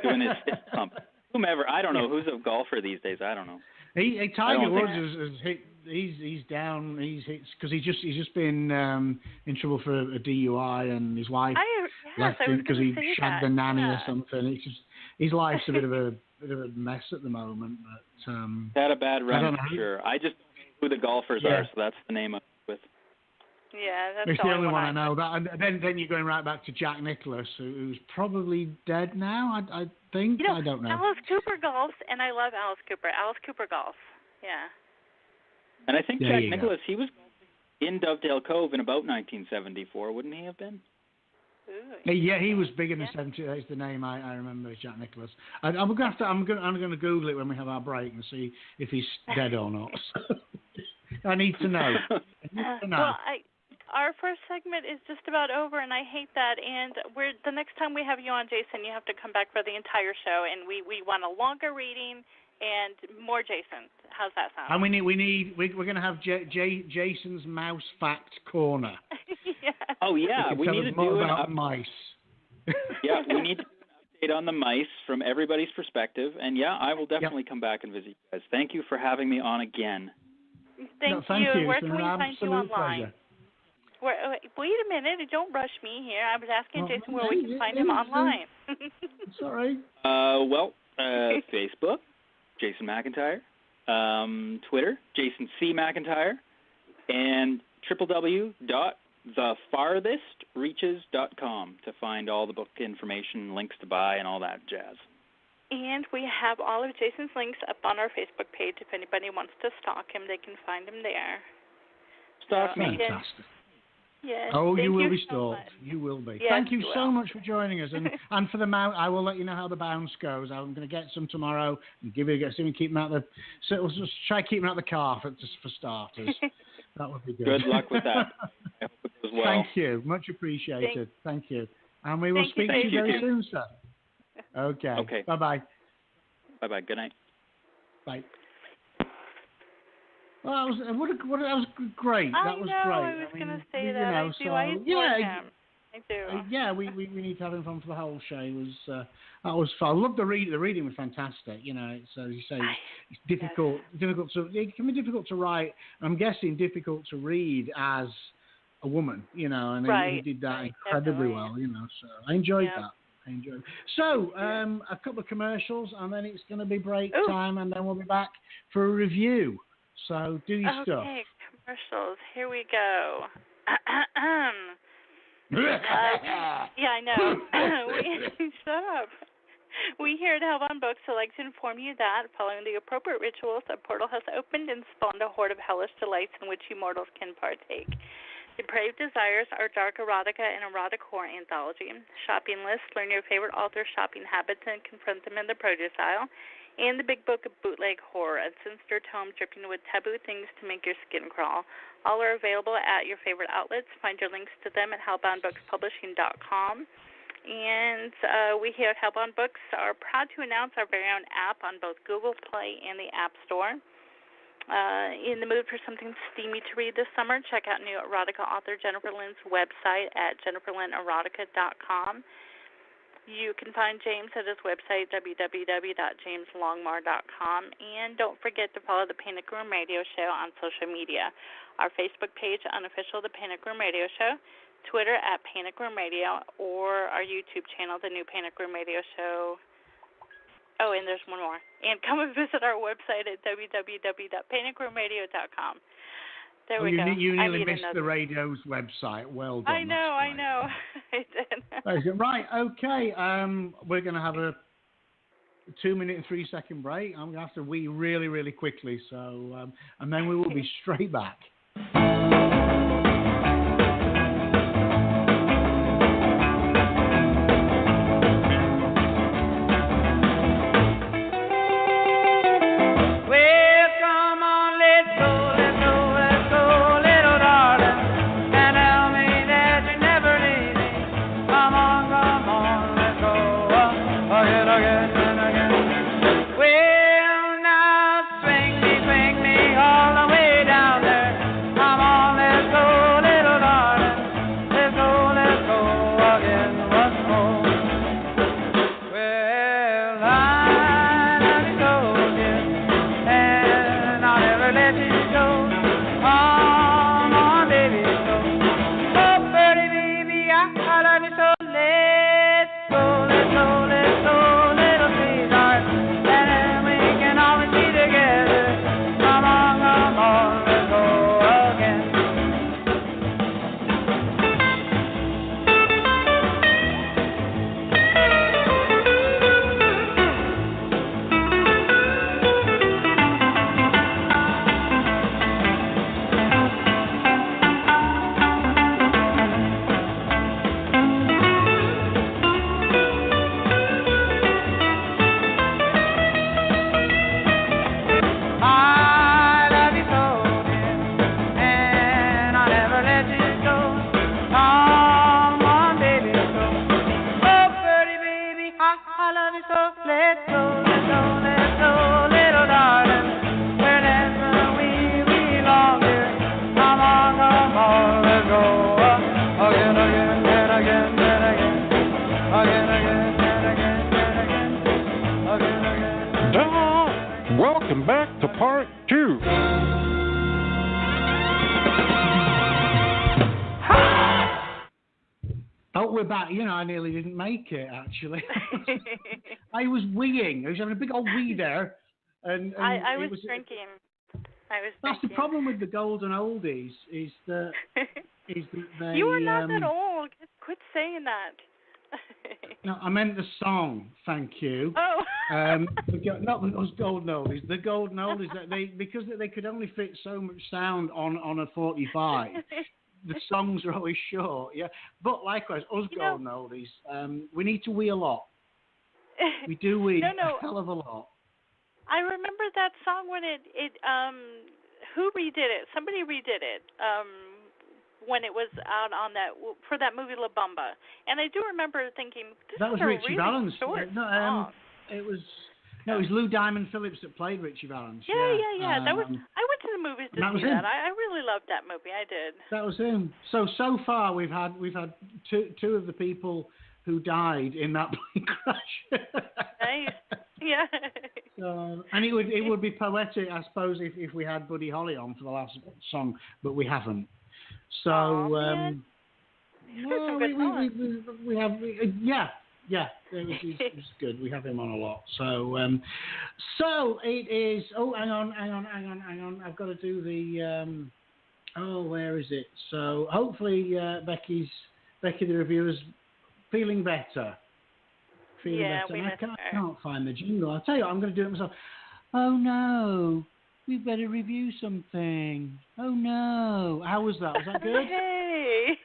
Doing his fist pump. Whomever, I don't know who's a golfer these days. I don't know. Tiger Woods has hit. He's down. He's hit because he's just been in trouble for a DUI, and his wife left him because he shagged a nanny or something. It's just his life's a bit of a mess at the moment. But had a bad run for sure. I just know who the golfers are, so that's the name I'm with. Yeah, that's it's the only one I know. And then you're going right back to Jack Nicklaus, who's probably dead now. I think. I don't know. Alice Cooper golfs, and I love Alice Cooper. Alice Cooper golf. Yeah. And I think Jack Nicklaus, he was in Dovedale Cove in about 1974, wouldn't he have been? Ooh. Yeah, he was big in the 70s. That's the name I remember, Jack Nicklaus. I'm going to Google it when we have our break and see if he's dead or not. I need to know. Well, our first segment is just about over, and I hate that. And the next time we have you on, Jason, you have to come back for the entire show, and we want a longer reading and more Jason. How's that sound? And we're going to have Jason's Mouse Fact Corner. Yeah. Oh yeah, we need to do about mice. Yeah, we need to do an update on the mice from everybody's perspective, and I will definitely come back and visit you guys. Thank you for having me on again. Thank you. Where can we find you online? Wait a minute. Don't rush me here. I was asking Jason where we can find him online. Sorry. Facebook, Jason McIntyre. Twitter, Jason C. McIntyre. And www.thefarthestreaches.com to find all the book information, links to buy, and all that jazz. And we have all of Jason's links up on our Facebook page. If anybody wants to stalk him, they can find him there. Stalk me. Fantastic. Yes. Oh, you will be stalked. You will be. Yes, Thank you so much for joining us. And for the mount, I will let you know how the bounce goes. I'm going to get some tomorrow and see if we keep them out so we'll just try keep them out the car for starters. That would be good. Good luck with that. I hope it goes well. Thank you. Much appreciated. Thank you. And we will speak to you very soon, sir. Okay. Bye-bye. Bye-bye. Good night. Bye. Well, that was great. That was great. I was going to say that. I adore him. I do. Yeah, we need to have him on for the whole show. It was that was fun. I love the reading. The reading was fantastic. It's as you say, it's difficult. It can be difficult to write. I'm guessing difficult to read as a woman. And he did that incredibly well. So I enjoyed that. So, a couple of commercials, and then it's going to be break time, and then we'll be back for a review. So, do your stuff. Okay, commercials. Here we go. Yeah, I know. Shut up. We here at Help on Books would like to inform you that, following the appropriate rituals, a portal has opened and spawned a horde of hellish delights in which you mortals can partake. Depraved Desires, our dark erotica and erotic horror anthology. Shopping lists, learn your favorite author's shopping habits and confront them in the produce aisle. And the Big Book of Bootleg Horror, a sinister tome dripping with taboo things to make your skin crawl. All are available at your favorite outlets. Find your links to them at hellboundbookspublishing.com. And we here at Help on Books are proud to announce our very own app on both Google Play and the App Store. In the mood for something steamy to read this summer, check out new erotica author Jennifer Lynn's website at jenniferlynnerotica.com. You can find James at his website, www.jameslongmar.com. And don't forget to follow the Panic Room Radio Show on social media. Our Facebook page, Unofficial The Panic Room Radio Show, Twitter at Panic Room Radio, or our YouTube channel, The New Panic Room Radio Show. Oh, and there's one more. And come and visit our website at www.panicroomradio.com. There we go. You nearly missed the radio's website. Well done. I know. I did. Right, okay. We're going to have a 2-minute and 3-second break. I'm going to have to wee really, really quickly. So, and then we will be straight back. Welcome back to part 2. Oh, we're back. You know, I nearly didn't make it, actually. I was weeing. I was having a big old wee there. And I was drinking. That's the problem with the golden oldies, is that they... You are not that old. Quit saying that. No, I meant the song. Thank you. Oh. Not those golden oldies. The golden oldies, because they could only fit so much sound on a 45. The songs are always short. Yeah, but likewise, us golden oldies, we need to wee a lot. We do wee a hell of a lot. I remember that song when it who redid it? Somebody redid it. When it was out on for that movie La Bamba, and I do remember thinking that was Richie Valens. It was Lou Diamond Phillips that played Richie Valens. Yeah. That was. I went to the movies to see that. I really loved that movie. I did. That was him. So far we've had two of the people who died in that plane crash. Nice. Yeah. And it would be poetic, I suppose, if we had Buddy Holly on for the last song, but we haven't. So, we have, it's good. We have him on a lot. So it is. Oh, hang on. I've got to do the. Where is it? So hopefully Becky the reviewer's feeling better. Better. I can't find the jingle. I'll tell you what, I'm going to do it myself. Oh no. We better review something. Oh no! How was that? Was that good? Hey!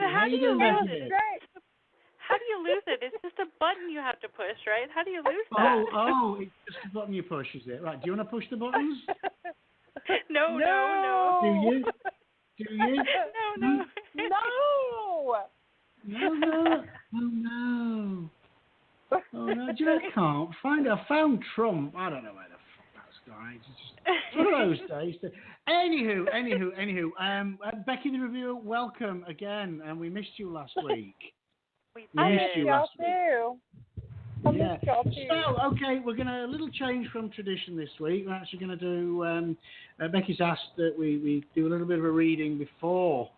How do you lose it? How do you lose it? It's just a button you have to push, right? How do you lose that? Oh! It's just a button you push, is it? Right? Do you want to push the buttons? No. Do you? No. No. can't find it. I found Trump. I don't know where the fuck that's gone. It's one of those days. Anywho. Becky the reviewer, welcome again. And we missed you last week. I missed you last week. Yeah. too. So, okay, we're going to a little change from tradition this week. We're actually going to do, Becky's asked that we do a little bit of a reading before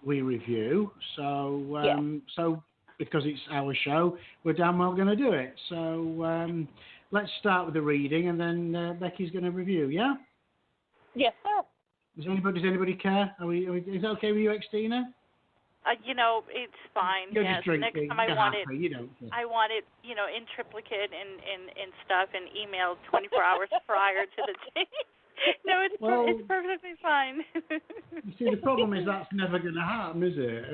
we review. So, so because it's our show, we're damn well going to do it. So, let's start with the reading, and then Becky's going to review, yeah? Yes, sir. Does anybody care? Is that okay with you, Xtina? It's fine. You're yes. just drinking. Next time I want happy. it. You don't care. I want it, in triplicate and stuff, and emailed 24 hours prior to the date. No, it's perfectly fine. You see, the problem is that's never going to happen, is it?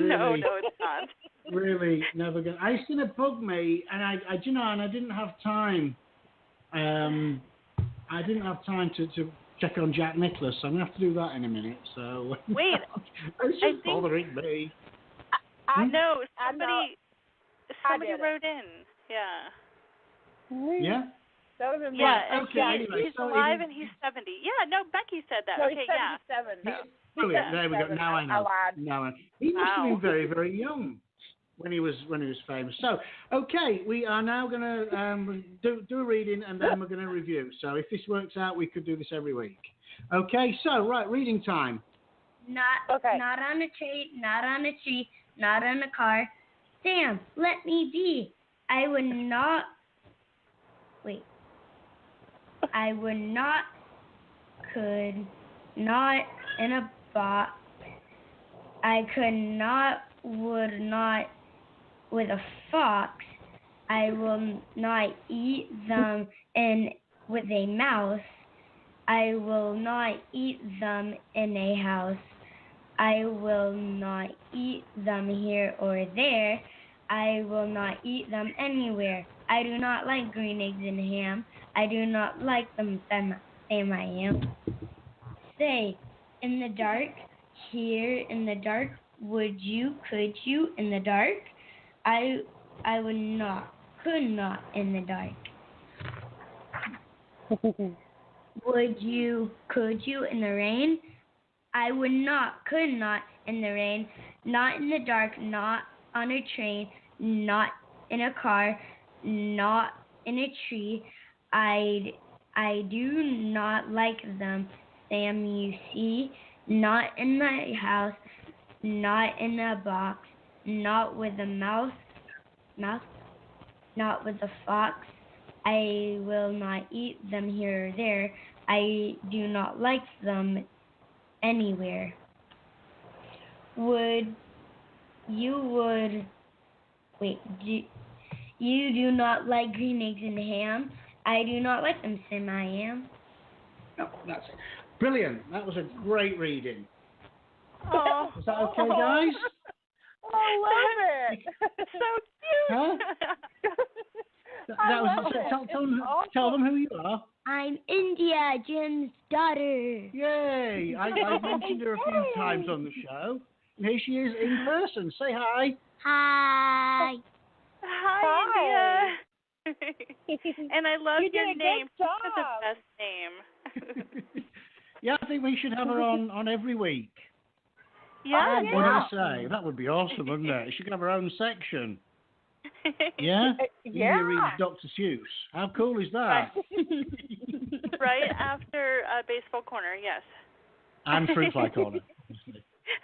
No, it's not. Really, never going. It's going to bug me, and I didn't have time. I didn't have time to check on Jack Nicholas, so I'm going to have to do that in a minute. So wait, it's just bothering me. No, somebody wrote in. Yeah. Yeah. That was amazing. Yeah. Okay. Anyway, he's alive and he's 70. Yeah. No, Becky said that. No, okay. he's 77. Yeah. Brilliant. There we go. Now I know. He must have been very, very young when he was famous. So, okay, we are now going to do a reading, and then we're going to review. So, if this works out, we could do this every week. Okay. So, right, reading time. Not on a train, not on a tree, not on a car. Sam, let me be. I would not could not in a box. I could not, would not with a fox. I will not eat them with a mouse. I will not eat them in a house. I will not eat them here or there. I will not eat them anywhere. I do not like green eggs and ham. I do not like them, Sam I am. Say, in the dark, here in the dark, could you, in the dark? I would not, could not in the dark. Would you, could you in the rain? I would not, could not in the rain, not in the dark, not on a train, not in a car, not in a tree. I do not like them, Sam, you see, not in my house, not in a box, not with a mouse, not with a fox. I will not eat them here or there. I do not like them anywhere. You do not like green eggs and ham. I do not like them, Sim, I am. No, that's it. Brilliant. That was a great reading. Oh. Is that okay, guys? I love it. So cute. Huh? Tell them who you are. I'm India, Jim's daughter. Yay! I've mentioned her a few times on the show. And here she is in person. Say hi. Hi. Hi, India. And I love your name. Job. That's the best name. Yeah, I think we should have her on every week. Yeah. What do you say? That would be awesome, wouldn't it? She could have her own section. Yeah? Yeah. India reads Dr. Seuss. How cool is that? Right after Baseball Corner, yes. And Fruit Fly Corner.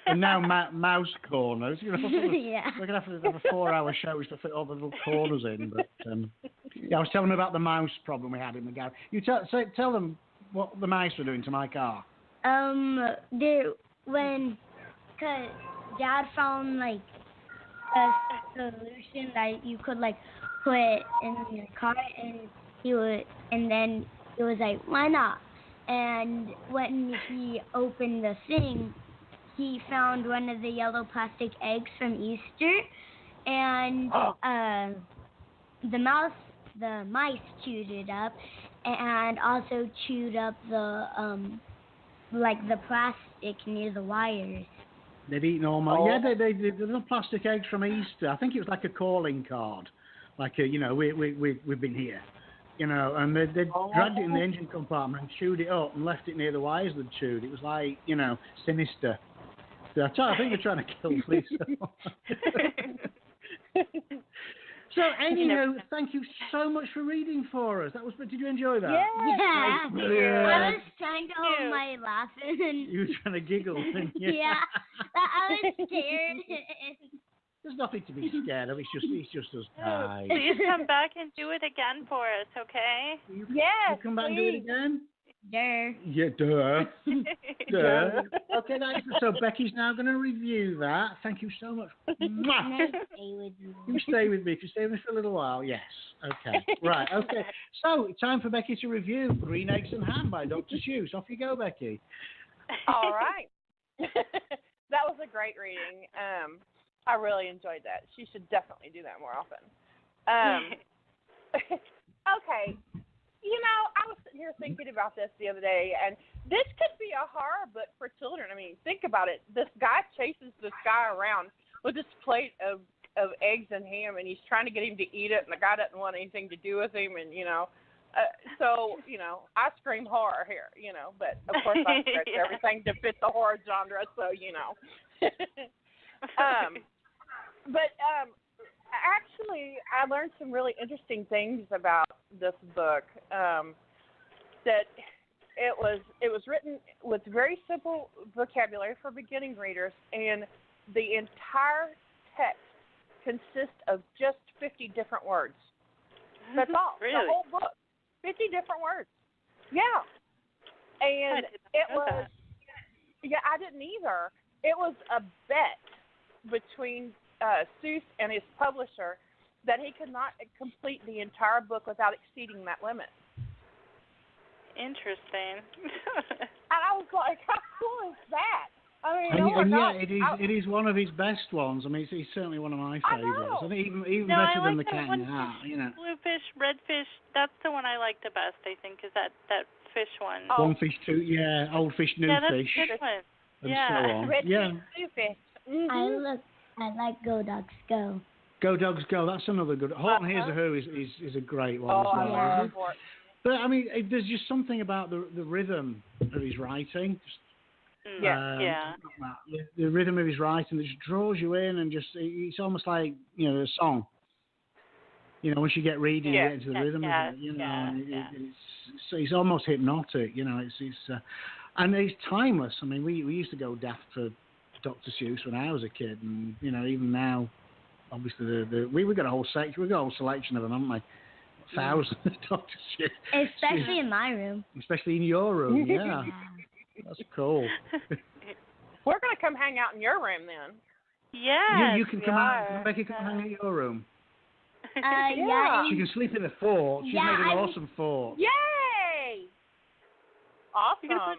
And now Mouse Corner. Yeah. We're going to have to have a 4-hour show to fit all the little corners in. But yeah, I was telling them about the mouse problem we had in the garage. You tell them what the mice were doing to my car. Cause Dad found like a solution that you could like put in your car, and then it was like, why not? And when he opened the thing, he found one of the yellow plastic eggs from Easter, and the mice chewed it up, and also chewed up the the plastic near the wires. They'd eaten all my... Yeah, the little plastic eggs from Easter. I think it was like a calling card like we've been here, and they dragged it in the engine compartment and chewed it up and left it near the wires they'd chewed. It was like, sinister. So I think they're trying to kill Lisa. So, anywho, thank you so much for reading for us. Did you enjoy that? Yeah. Brilliant. I was trying to hold my laughing. You were trying to giggle, weren't you? Yeah. I was scared. There's nothing to be scared of. It's just us guys. Please come back and do it again for us, okay? Yes, You come back and do it again? There. Yeah, duh. Duh. Okay, so Becky's now going to review that. Thank you so much. Mwah. Stay with me. You stay with me. If you stay with me for a little while, yes. Okay. Right, okay. So, time for Becky to review Green Eggs and Ham by Dr. Seuss. Off you go, Becky. All right. That was a great reading. I really enjoyed that. She should definitely do that more often. Okay. I was sitting here thinking about this the other day, and this could be a horror book for children. I mean, think about it. This guy chases this guy around with this plate of eggs and ham, and he's trying to get him to eat it, and the guy doesn't want anything to do with him, and, so, I scream horror here, but, of course, I stretch everything to fit the horror genre, so, Actually, I learned some really interesting things about this book. That it was written with very simple vocabulary for beginning readers, and the entire text consists of just 50 different words. That's all. Really? The whole book, 50 different words. Yeah, and it was. Yeah, I didn't either. It was a bet between Seuss and his publisher that he could not complete the entire book without exceeding that limit. Interesting. And I was like, how cool is that? I mean, it is one of his best ones. I mean, it's certainly one of my favorites. I think even No, better I than like the Cat in the Hat. Bluefish, redfish. That's the one I like the best. I think is that fish one. One fish, old fish, new fish, that's a good one. and so on. Red Yeah. fish, blue fish. Mm-hmm. I like Go Dogs Go. Go Dogs Go. That's another good. Horton Hears a Who is a great one as well. I love it. But I mean, there's just something about the rhythm of his writing. The rhythm of his writing that just draws you in, and it's almost like a song. Once you get reading, you get into the rhythm of it. It's almost hypnotic. And it's timeless. I mean, we used to go daft for Dr. Seuss when I was a kid, and even now, obviously we've got a whole section, we've got a whole selection of them, haven't we? Thousands of Dr. Seuss. Especially in my room. Especially in your room, yeah. That's cool. We're gonna come hang out in your room then. Yeah. You can come out. Becky can hang out in your room. Yeah. She can sleep in the fort. She's made an awesome fort. Yay! Awesome.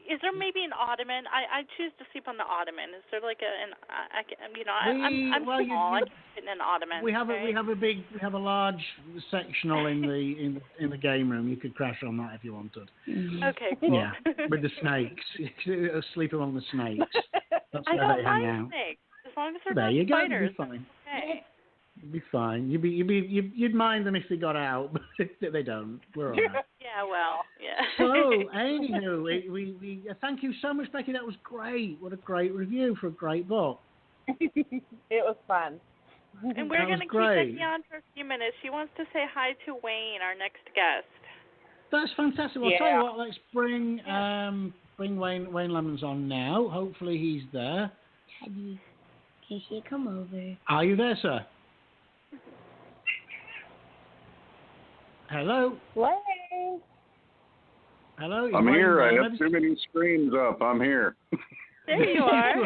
Is there maybe an ottoman? I choose to sleep on the ottoman. Is there like I'm small. I can fit in an ottoman. We have a large sectional in the game room. You could crash on that if you wanted. Okay, cool. Yeah, with the snakes. Sleep among the snakes. That's I where don't they hang mind out. snakes as long as they're There not you go. spiders. You'll be fine. Okay. You'd be fine. You'd mind them if they got out, but they don't. We're all right. Yeah, well, yeah. So, anywho, we thank you so much, Becky. That was great. What a great review for a great book. It was fun. And we're going to keep Becky on for a few minutes. She wants to say hi to Wayne, our next guest. That's fantastic. Well, I'll tell you what, let's bring Wayne Lemmons on now. Hopefully he's there. Teddy, can she come over? Are you there, sir? Hello? Wayne. Hello? I'm here. I have too many screens up. I'm here. There you are.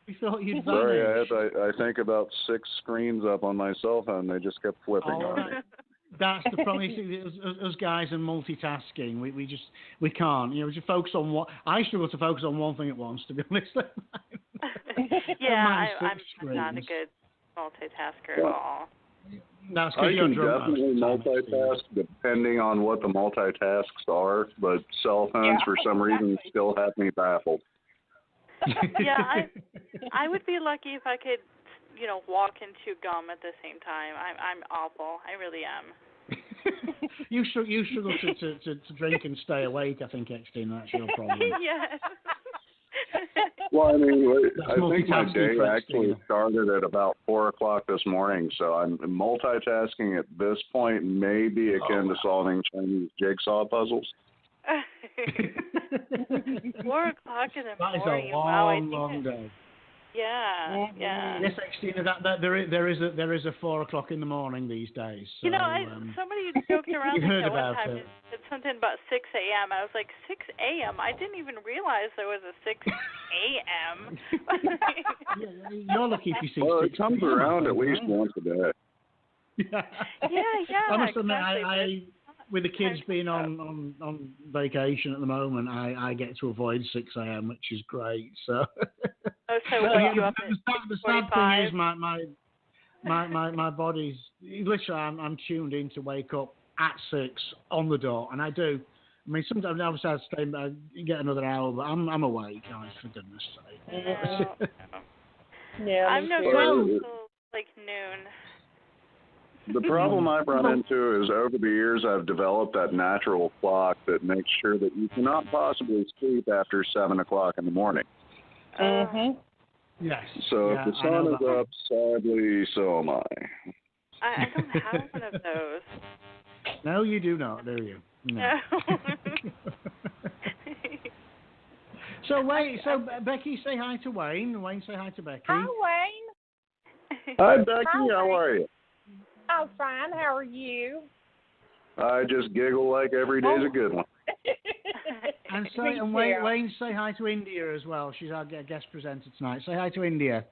We thought you'd Sorry, vanished. I think about 6 screens up on my cell phone. They just kept flipping on me. That's the problem. Us guys are multitasking. We can't. We just focus on one. I struggle to focus on one thing at once, to be honest. Yeah, I'm not a good multitasker at all. That's I you're can drunk definitely multitask depending on what the multitasks are, but cell phones for some reason still have me baffled. Yeah, I would be lucky if I could, walk and chew gum at the same time. I'm awful. I really am. You struggle to drink and stay awake, I think, Xtina. That's your problem. Yes. Well, I mean, I think my multitasking day for actually Xtina. started at about 4 o'clock this morning, so I'm multitasking at this point may be akin to solving Chinese jigsaw puzzles. 4 o'clock in the That is morning. a long day. Yeah. Yes, Xtina, that there is a 4 o'clock in the morning these days. So, somebody joked around you've with heard that one about time. it. Said something about 6 a.m. I was like, 6 a.m. I didn't even realize there was a 6 a.m. You're lucky if you see. Well, 6 it comes p.m., around I at think, least right? once a day. Yeah. I must admit, exactly. with the kids being on vacation at the moment, I get to avoid 6 a.m., which is great. So. So wake you up at the sad thing is 45? my body's literally I'm tuned in to wake up at 6 on the dot, and I do. I mean, sometimes obviously I stay, I get another hour, but I'm awake, guys, for goodness sake. Yeah, I'm no good until like noon. The problem I've run into is over the years I've developed that natural clock that makes sure that you cannot possibly sleep after 7 o'clock in the morning. Yes. So if the sun is up, sadly, so am I. I don't have one of those. No, you do not, do you? No. So Becky, say hi to Wayne. Wayne, say hi to Becky. Hi, Wayne. Hi, Becky. How are you? I'm fine. How are you? I just giggle like every day's a good one. And Wayne, say hi to India as well. She's our guest presenter tonight. Say hi to India.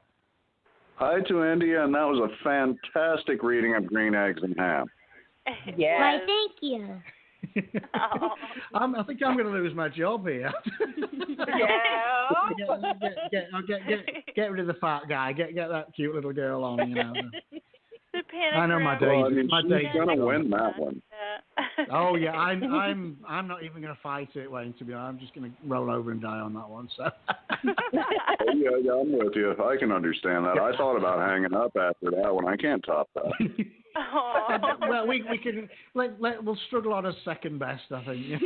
Hi to India, and that was a fantastic reading of Green Eggs and Ham. Yes. Why, thank you. I think I'm going to lose my job here. Get rid of the fat guy. Get that cute little girl on. You know. I know my days. Well, I mean, she's going to win that one. Oh yeah, I'm not even going to fight it, Wayne. To be honest, I'm just going to roll over and die on that one. So. Yeah, I'm with you. I can understand that. I thought about hanging up after that one. I can't top that. Well, we can we'll struggle on a second best, I think.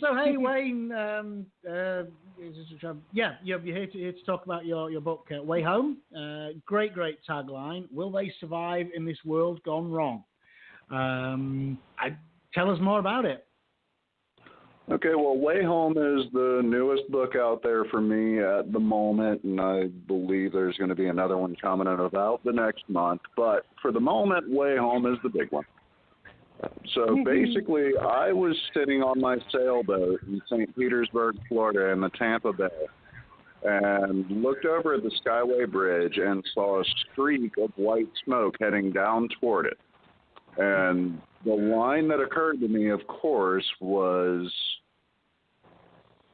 So hey, Wayne, you're here to talk about your book, Way Home. Great tagline. Will they survive in this world gone wrong? Tell us more about it. Okay, well, Way Home is the newest book out there for me at the moment, and I believe there's going to be another one coming in about the next month. But for the moment, Way Home is the big one. So basically, I was sitting on my sailboat in St. Petersburg, Florida, in the Tampa Bay, and looked over at the Skyway Bridge and saw a streak of white smoke heading down toward it. And the line that occurred to me, of course, was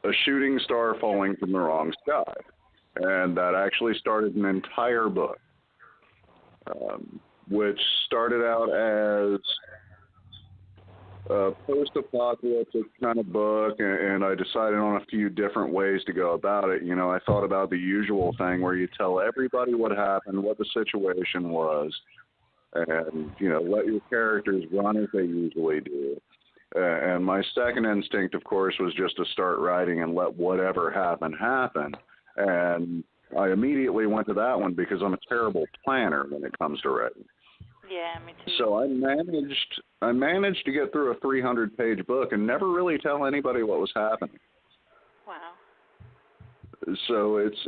a shooting star falling from the wrong sky. And that actually started an entire book, which started out as a post-apocalyptic kind of book, and I decided on a few different ways to go about it. You know, I thought about the usual thing where you tell everybody what happened, what the situation was, and, you know, let your characters run as they usually do. And my second instinct, of course, was just to start writing and let whatever happen. And I immediately went to that one because I'm a terrible planner when it comes to writing. Yeah, me too. So I managed to get through a 300-page book and never really tell anybody what was happening. Wow. So it's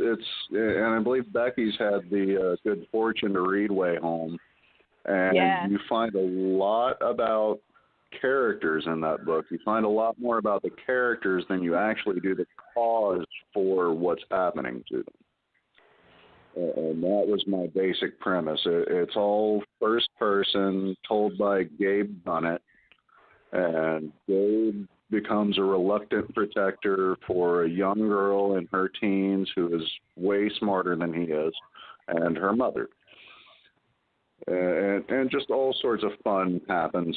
and I believe Becky's had the good fortune to read Way Home. And you find a lot about characters in that book. You find a lot more about the characters than you actually do the cause for what's happening to them. And that was my basic premise. It's all first person, told by Gabe Dunnett. And Gabe becomes a reluctant protector for a young girl in her teens who is way smarter than he is, and her mother. And just all sorts of fun happens.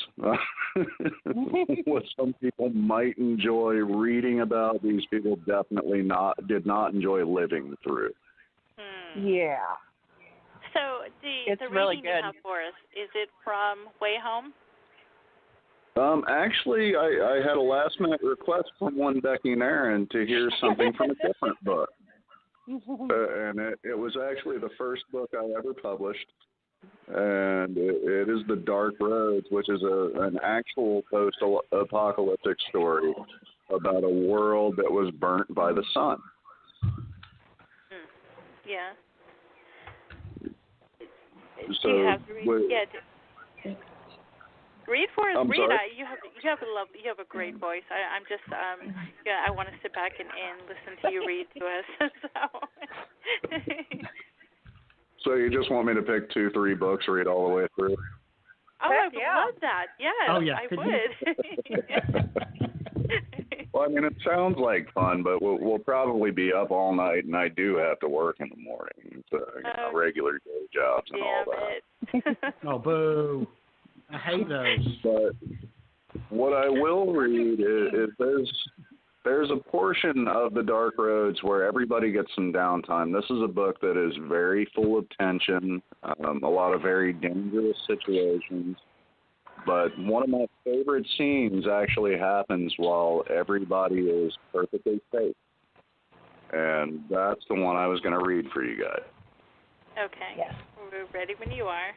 What some people might enjoy reading about, these people definitely did not enjoy living through. Yeah. So It's the really reading good. you have for us, is it from Way Home? Actually, I had a last-minute request from one Becky and Aaron to hear something from a different book. And it was actually the first book I ever published. And it is The Dark Roads, which is an actual post-apocalyptic story about a world that was burnt by the sun. Yeah. So, do you have to read? Read for us. I'm Read. sorry? You have a great voice. I'm just I want to sit back and listen to you read to us. So you just want me to pick 2-3 books, read all the way through? Oh, I would love that. Yes, Oh, yeah. I would. Well, I mean, it sounds like fun, but we'll probably be up all night, and I do have to work in the morning. So, regular day jobs and all that. Oh, boo. I hate those. But what I will read is there's a portion of The Dark Roads where everybody gets some downtime. This is a book that is very full of tension, a lot of very dangerous situations. But one of my favorite scenes actually happens while everybody is perfectly safe. And that's the one I was going to read for you guys. Okay. Yes. We're ready when you are.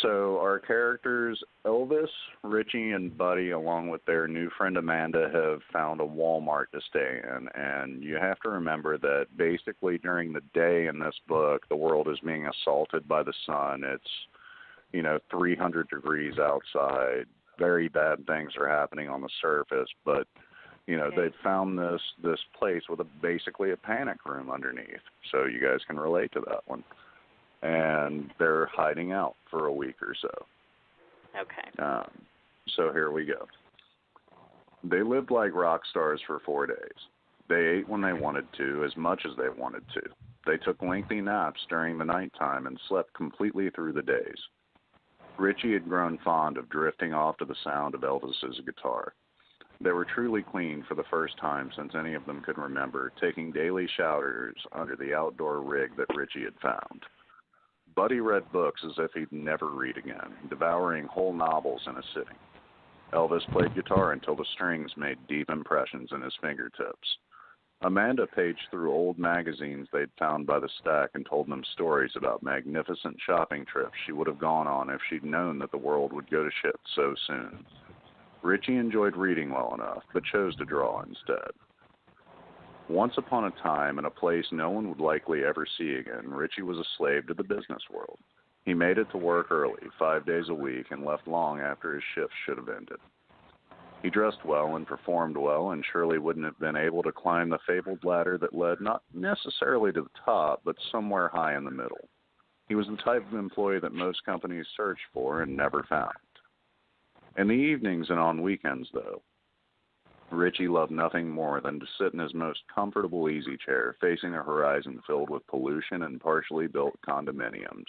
So our characters, Elvis, Richie, and Buddy, along with their new friend Amanda, have found a Walmart to stay in. And you have to remember that basically during the day in this book, the world is being assaulted by the sun. It's, 300 degrees outside. Very bad things are happening on the surface. But, they've found this place with basically a panic room underneath. So you guys can relate to that one. And they're hiding out for a week or so. Okay. So here we go. They lived like rock stars for 4 days. They ate when they wanted to, as much as they wanted to. They took lengthy naps during the nighttime and slept completely through the days. Richie had grown fond of drifting off to the sound of Elvis's guitar. They were truly clean for the first time since any of them could remember, taking daily showers under the outdoor rig that Richie had found. Buddy read books as if he'd never read again, devouring whole novels in a sitting. Elvis played guitar until the strings made deep impressions in his fingertips. Amanda paged through old magazines they'd found by the stack and told them stories about magnificent shopping trips she would have gone on if she'd known that the world would go to shit so soon. Richie enjoyed reading well enough, but chose to draw instead. Once upon a time, in a place no one would likely ever see again, Richie was a slave to the business world. He made it to work early, 5 days a week, and left long after his shift should have ended. He dressed well and performed well, and surely wouldn't have been able to climb the fabled ladder that led not necessarily to the top, but somewhere high in the middle. He was the type of employee that most companies searched for and never found. In the evenings and on weekends, though, Richie loved nothing more than to sit in his most comfortable easy chair, facing a horizon filled with pollution and partially built condominiums,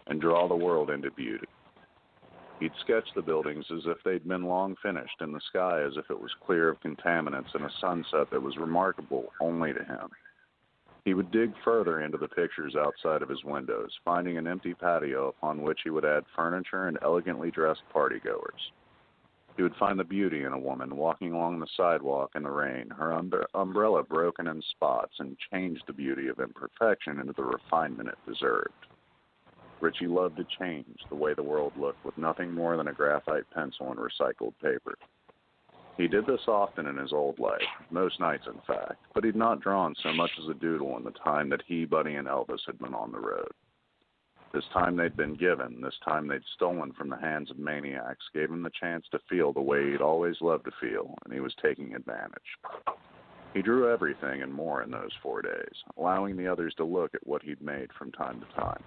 and draw the world into beauty. He'd sketch the buildings as if they'd been long finished, and the sky as if it was clear of contaminants, and a sunset that was remarkable only to him. He would dig further into the pictures outside of his windows, finding an empty patio upon which he would add furniture and elegantly dressed partygoers. He would find the beauty in a woman walking along the sidewalk in the rain, her umbrella broken in spots, and change the beauty of imperfection into the refinement it deserved. Richie loved to change the way the world looked with nothing more than a graphite pencil and recycled paper. He did this often in his old life, most nights in fact, but he'd not drawn so much as a doodle in the time that he, Buddy, and Elvis had been on the road. This time they'd been given, this time they'd stolen from the hands of maniacs, gave him the chance to feel the way he'd always loved to feel, and he was taking advantage. He drew everything and more in those 4 days, allowing the others to look at what he'd made from time to time.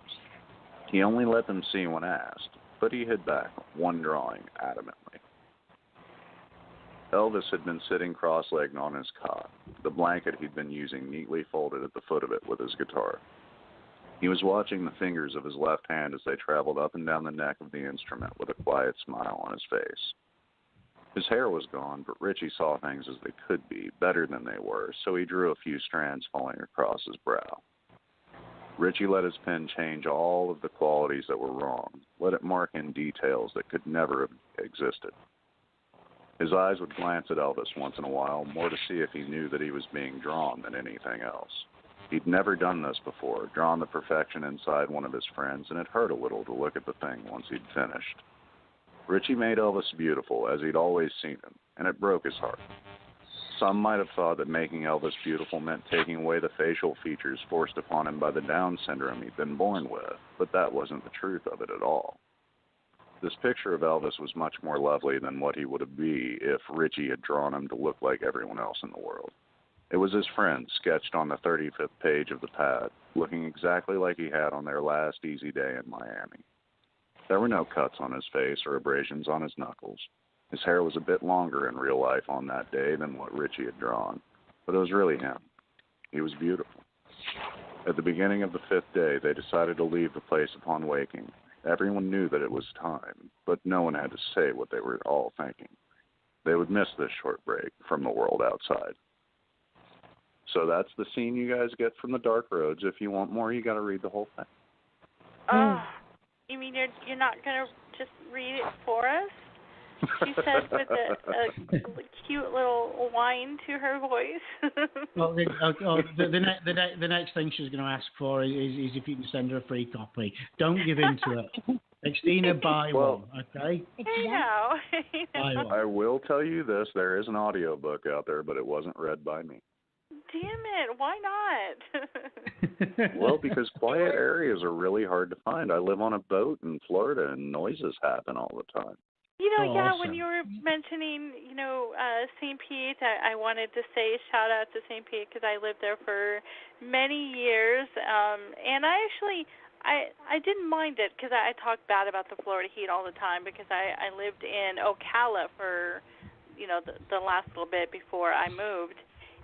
He only let them see when asked, but he hid back one drawing adamantly. Elvis had been sitting cross-legged on his cot, the blanket he'd been using neatly folded at the foot of it with his guitar. He was watching the fingers of his left hand as they traveled up and down the neck of the instrument with a quiet smile on his face. His hair was gone, but Richie saw things as they could be, better than they were, so he drew a few strands falling across his brow. Richie let his pen change all of the qualities that were wrong, let it mark in details that could never have existed. His eyes would glance at Elvis once in a while, more to see if he knew that he was being drawn than anything else. He'd never done this before, drawn the perfection inside one of his friends, and it hurt a little to look at the thing once he'd finished. Richie made Elvis beautiful, as he'd always seen him, and it broke his heart. Some might have thought that making Elvis beautiful meant taking away the facial features forced upon him by the Down syndrome he'd been born with, but that wasn't the truth of it at all. This picture of Elvis was much more lovely than what he would be if Richie had drawn him to look like everyone else in the world. It was his friend, sketched on the 35th page of the pad, looking exactly like he had on their last easy day in Miami. There were no cuts on his face or abrasions on his knuckles. His hair was a bit longer in real life on that day than what Richie had drawn, but it was really him. He was beautiful. At the beginning of the 5th day, they decided to leave the place upon waking. Everyone knew that it was time, but no one had to say what they were all thinking. They would miss this short break from the world outside. So that's the scene you guys get from The Dark Roads. If you want more, you got to read the whole thing. Oh, you mean you're not going to just read it for us? She said with a cute little whine to her voice. Well, the next thing she's going to ask for is if you can send her a free copy. Don't give in to it. Xtina, buy one, okay? I know. I will tell you this, there is an audiobook out there, but it wasn't read by me. Damn it, why not? Well, because quiet areas are really hard to find. I live on a boat in Florida, and noises happen all the time. You know, awesome. When you were mentioning, St. Pete, I wanted to say shout out to St. Pete because I lived there for many years, and I didn't mind it because I talk bad about the Florida heat all the time because I lived in Ocala for, the last little bit before I moved.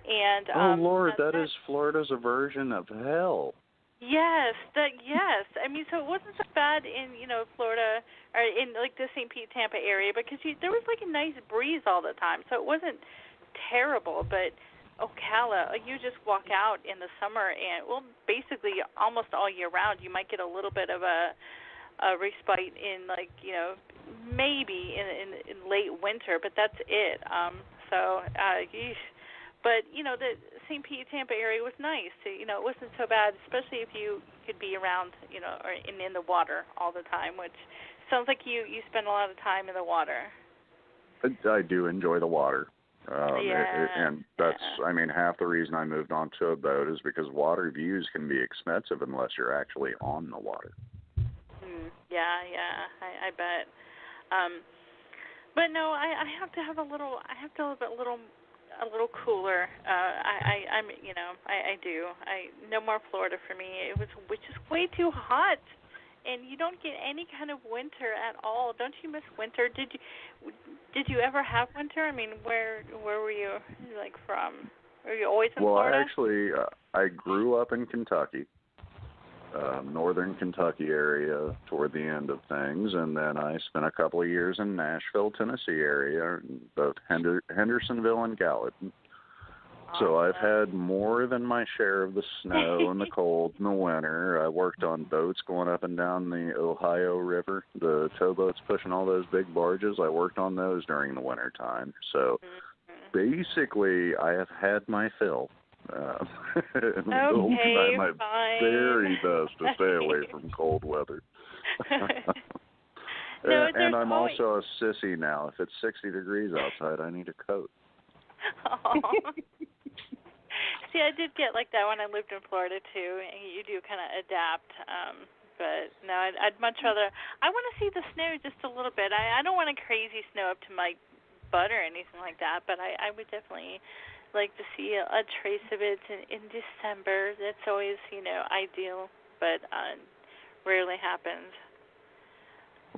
And oh Lord, that is Florida's version of hell. Yes, yes. I mean, so it wasn't so bad in Florida or in like the St. Pete, Tampa area because there was like a nice breeze all the time, so it wasn't terrible. But Ocala, you just walk out in the summer and basically almost all year round, you might get a little bit of a respite in maybe in late winter, but that's it. But, the St. Pete, Tampa area was nice. It wasn't so bad, especially if you could be around, or in the water all the time, which sounds like you spend a lot of time in the water. I do enjoy the water. And that's, half the reason I moved onto a boat is because water views can be expensive unless you're actually on the water. I bet. But no, I have to have a little cooler. I do. No more Florida for me. Which is way too hot, and you don't get any kind of winter at all. Don't you miss winter? Did you ever have winter? I mean, where were you from? Were you always in Florida? Well, actually, I grew up in Kentucky, northern Kentucky area toward the end of things, and then I spent a couple of years in Nashville, Tennessee area, both Hendersonville and Gallatin. Awesome. So I've had more than my share of the snow and the cold in the winter. I worked on boats going up and down the Ohio River, the towboats pushing all those big barges. I worked on those during the winter time. So basically I have had my fill. Okay, my fine. very best to stay away from cold weather. And I'm also a sissy now. If it's 60 degrees outside, I need a coat. See, I did get like that when I lived in Florida too, and you do kind of adapt. But no, I'd much rather. I want to see the snow just a little bit. I don't want a crazy snow up to my butt or anything like that, but I would definitely like to see a trace of it in December. That's always, ideal, but rarely happens.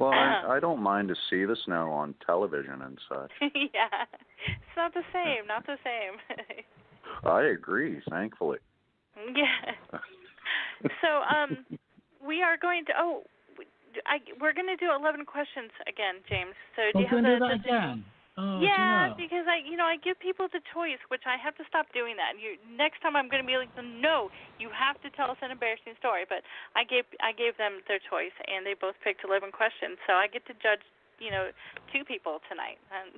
Well, I don't mind to see the snow on television and such. Yeah, it's not the same. Not the same. I agree, thankfully. Yeah. So, we are going to. We're going to do 11 questions again, James. So, do you have do that again? Oh, Yeah, do you know? because I give people the choice, which I have to stop doing that. Next time I'm going to be like, no, you have to tell us an embarrassing story. But I gave them their choice, and they both picked 11 questions, so I get to judge, 2 people tonight, and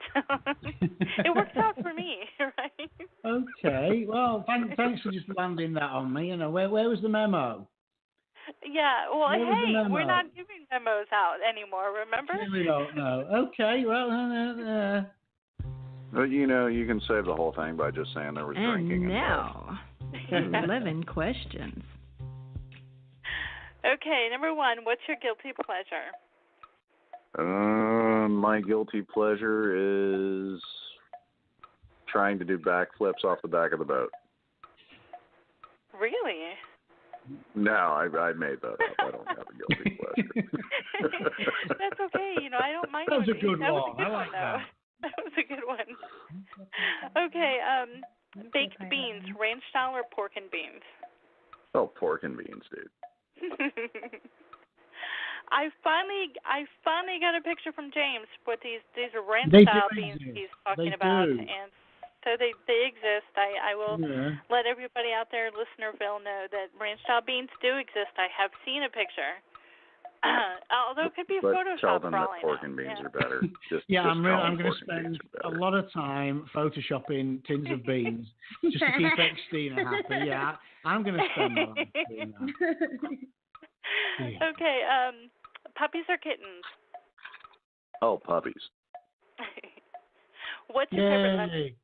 it works out for me, right? Okay, well, thanks for just landing that on me. Where was the memo? Yeah, well, Where was the hey, memo? we're not giving memos out anymore, remember? We don't know. Okay, well, But you can save the whole thing by just saying there was drinking involved. And now, 11 questions. Okay, number 1, what's your guilty pleasure? My guilty pleasure is trying to do backflips off the back of the boat. Really? No, I made that up. I don't have a guilty pleasure. That's okay. I don't mind. That was a good one. one. I like that. That was a good one. Okay, baked beans, ranch style or pork and beans? Oh, pork and beans, dude. I finally got a picture from James with these ranch They style do beans exist. he's talking They about, do. and so they exist. I will let everybody out there, listenerville, know that ranch style beans do exist. I have seen a picture. Although it could be a Photoshop tell them for all that I pork know. and beans are better. I'm going to spend a lot of time photoshopping tins of beans just to keep Xtina happy. Yeah, I'm going to spend that on doing that. Yeah. Okay, puppies or kittens? Oh, puppies. What's your favorite lunch?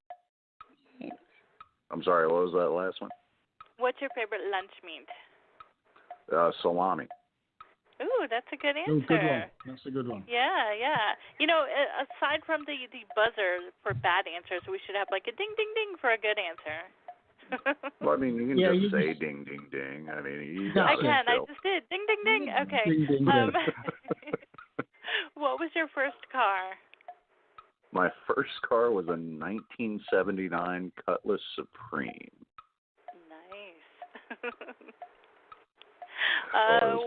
I'm sorry, what was that last one? What's your favorite lunch meat? Salami. Ooh, that's a good answer. Ooh, good one. That's a good one. Yeah. Aside from the buzzer for bad answers, we should have like a ding, ding, ding for a good answer. Well, I mean, you can just say ding, ding, ding. I mean, I can. I just did. Ding, ding, ding. Okay. Ding, ding, ding. What was your first car? My first car was a 1979 Cutlass Supreme. Nice.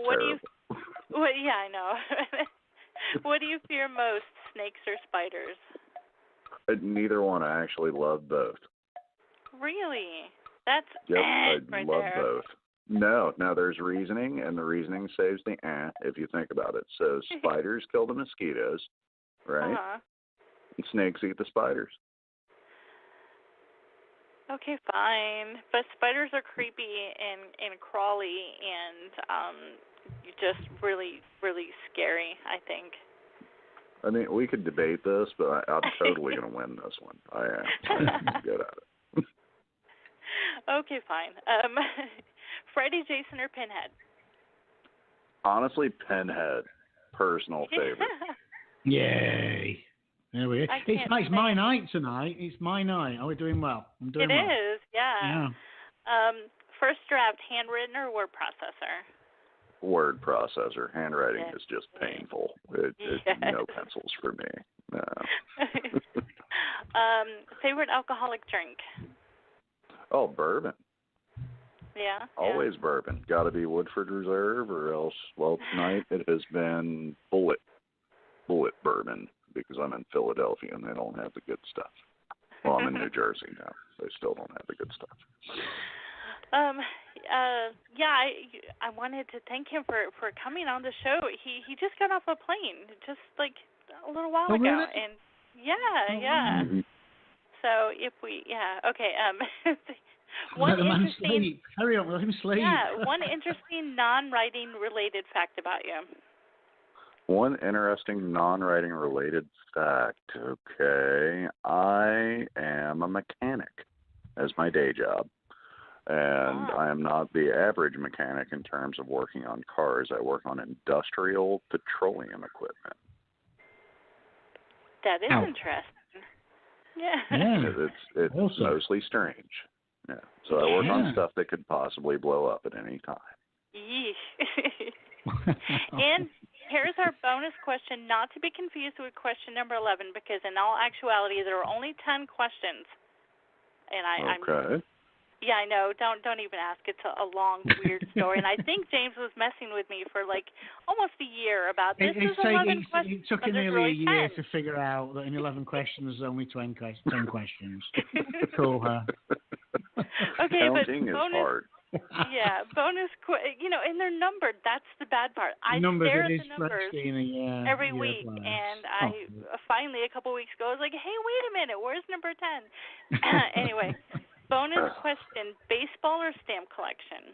What do you? Yeah, I know. What do you fear most, snakes or spiders? Neither one. I actually love both. Really? That's I right love there. both. No, there's reasoning, and the reasoning saves the if you think about it. So spiders kill the mosquitoes, right? Uh-huh. And snakes eat the spiders. Okay, fine. But spiders are creepy and crawly and just really, really scary, I think. I mean, we could debate this, but I'm totally going to win this one. I am. I'm good at it. Okay, fine. Freddy, Jason, or Pinhead? Honestly, Pinhead. Personal favorite. Yay. There we go. It's my night tonight. It's my night. Are we doing well? I'm doing well. It is, yeah. First draft, handwritten or word processor? Word processor. Handwriting is just painful. No pencils for me. No. Favorite alcoholic drink? Oh, bourbon. Yeah. Always bourbon. Got to be Woodford Reserve, or else. Well, tonight it has been Bullet bourbon, because I'm in Philadelphia and they don't have the good stuff. Well, I'm in New Jersey now. They still don't have the good stuff. I wanted to thank him for coming on the show. He just got off a plane just like a little while ago, really? and yeah. Mm-hmm. So one interesting. Carry on, let him sleep. Yeah, one interesting non-writing related fact about you. One interesting non-writing related fact. Okay, I am a mechanic as my day job. And I am not the average mechanic in terms of working on cars. I work on industrial petroleum equipment. That is interesting. Yeah. It's mostly strange. Yeah. So I work on stuff that could possibly blow up at any time. Yeesh. And here's our bonus question, not to be confused with question number 11, because in all actuality there are only 10 questions. And Yeah, I know. Don't even ask. It's a long, weird story. And I think James was messing with me for like almost a year about this. Is 11 questions. It took him nearly a year to figure out that in 11 questions there's only 10 questions. Cool, huh? Okay, but Counting is bonus. hard. Yeah, bonus. And they're numbered. That's the bad part. I stare at the numbers every week, and I finally a couple weeks ago I was like, hey, wait a minute, where's number 10? Anyway. Bonus question, baseball or stamp collection?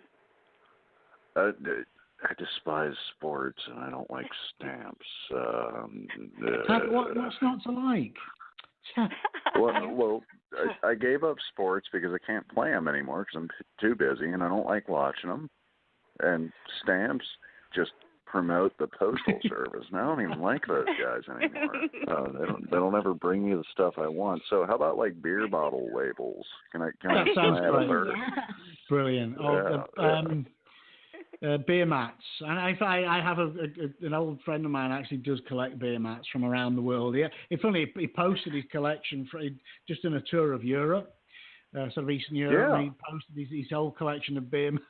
I despise sports, and I don't like stamps. What's not to like? well, I gave up sports because I can't play them anymore because I'm too busy, and I don't like watching them. And stamps just promote the postal service, and I don't even like those guys anymore. They don't ever bring me the stuff I want. So how about like beer bottle labels? Can I that sounds have a third? Brilliant. Beer mats. And I have an old friend of mine actually does collect beer mats from around the world. He posted his collection just in a tour of Europe, sort of Eastern Europe. And he posted his whole collection of beer mats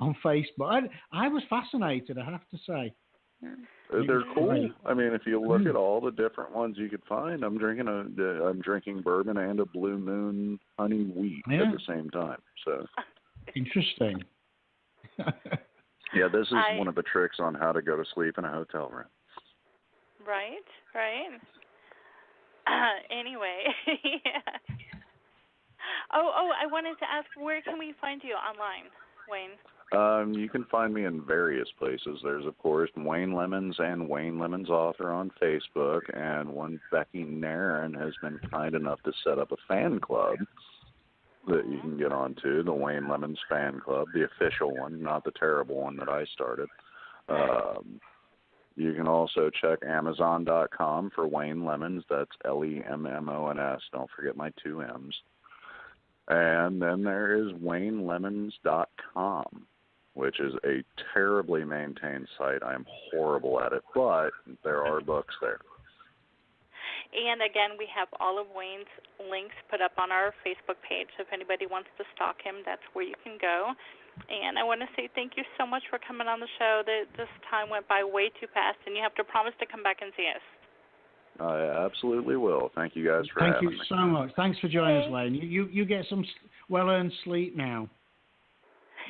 on Facebook. I was fascinated, I have to say. They're cool. I mean, if you look at all the different ones you could find, I'm drinking bourbon and a Blue Moon honey wheat at the same time. So interesting. Yeah, this is one of the tricks on how to go to sleep in a hotel room. Right. Anyway, yeah. Oh, I wanted to ask, where can we find you online, Wayne? You can find me in various places. There's, of course, Wayne Lemmons and Wayne Lemmons Author on Facebook, and one Becky Nairn has been kind enough to set up a fan club that you can get onto, the Wayne Lemmons Fan Club, the official one, not the terrible one that I started. You can also check Amazon.com for Wayne Lemmons. That's Lemmons. Don't forget my 2 M's. And then there is WayneLemmons.com, which is a terribly maintained site. I am horrible at it, but there are books there. And again, we have all of Wayne's links put up on our Facebook page. So if anybody wants to stalk him, that's where you can go. And I want to say thank you so much for coming on the show. This time went by way too fast, and you have to promise to come back and see us. I absolutely will. Thank you guys for having me. Thank you so much. Thanks for joining us, Wayne. You get some well-earned sleep now.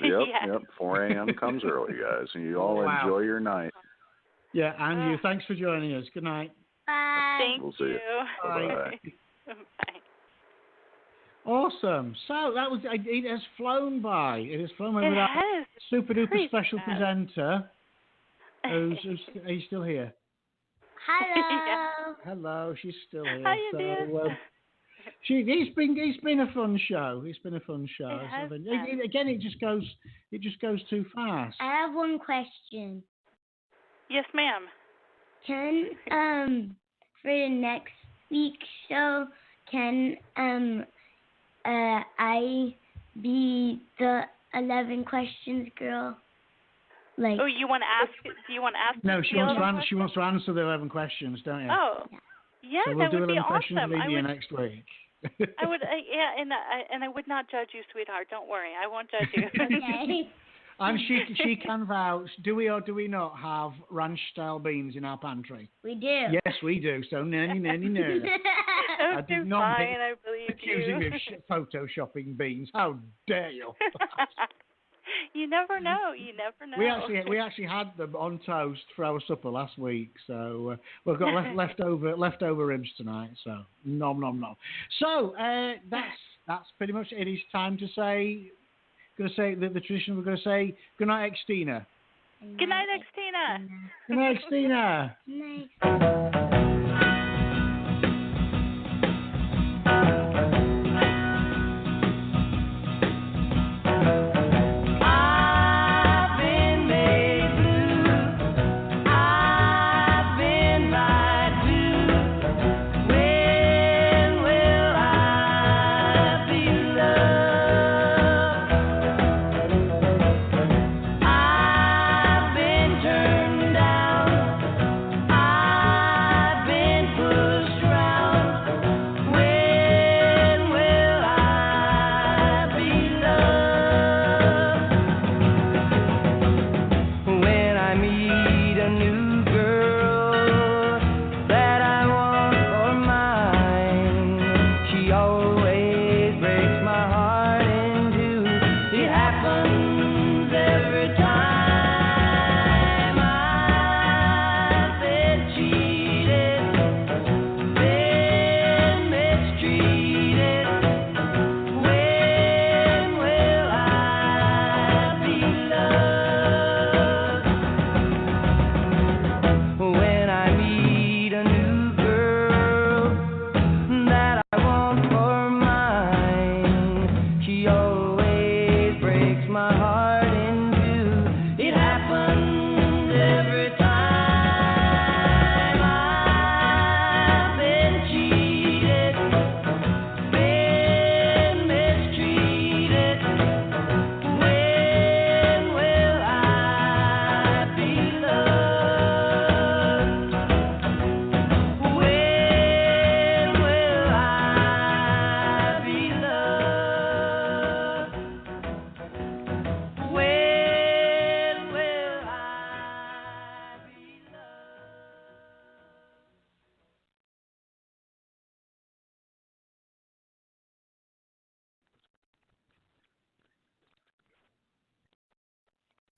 Yep. 4 a.m. comes early, guys. And you all enjoy your night. Yeah, and you. Thanks for joining us. Good night. Bye. Thank you. Bye. Bye. Awesome. So it has flown by. It has flown by with our super duper special presenter. Are you still here? Hello. Hello, she's still here. How you doing? It's been a fun show. It's been a fun show. Again, it just goes too fast. I have one question. Yes, ma'am. Can for the next week's show, can I be the 11 questions girl? Like, oh, you want to ask? Do you want to ask? No, she wants to answer the 11 questions, don't you? Oh, yeah, so we'll that do would 11 be questions awesome. with Lydia next week. I would, and I would not judge you, sweetheart. Don't worry, I won't judge you. Okay. And she can vouch. Do we or do we not have ranch-style beans in our pantry? We do. Yes, we do. So nanny. I did not fine, I believe accusing you. me of photoshopping beans. How dare you? You never know. We actually had them on toast for our supper last week, so we've got leftover ribs tonight. So nom. So that's pretty much it. It's time to say. Going to say the tradition. We're going to say good night, Xtina. Good night, Xtina. Good night, Xtina. Good night.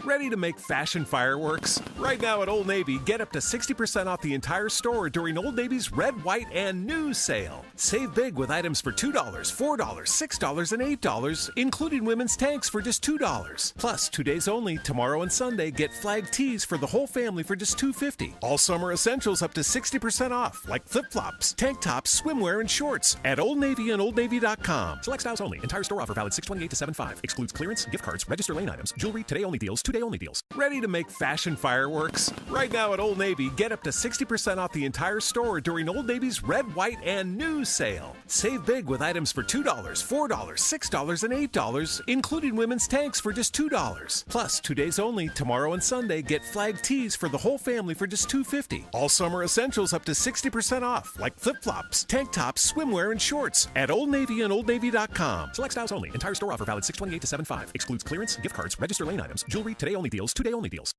Ready to make fashion fireworks? Right now at Old Navy, get up to 60% off the entire store during Old Navy's Red, White, and New sale. Save big with items for $2, $4, $6, and $8, including women's tanks for just $2. Plus, 2 days only, tomorrow and Sunday, get flag tees for the whole family for just $2.50. All summer essentials up to 60% off, like flip-flops, tank tops, swimwear, and shorts at Old Navy and OldNavy.com. Select styles only. Entire store offer valid 6/28 to 7/5. Excludes clearance, gift cards, register lane items, jewelry, today only deals, 2 day only deals. Ready to make fashion fireworks? Right now at Old Navy, get up to 60% off the entire store during Old Navy's Red, White, and New sale. Save big with items for $2, $4, $6, and $8, including women's tanks for just $2. Plus, 2 days only, tomorrow and Sunday, get flag tees for the whole family for just $2.50. All summer essentials up to 60% off, like flip-flops, tank tops, swimwear, and shorts at Old Navy and OldNavy.com. Select styles only. Entire store offer valid 6/28 to 7/5. Excludes clearance, gift cards, register lane items, jewelry, today only deals, 2 day only deals.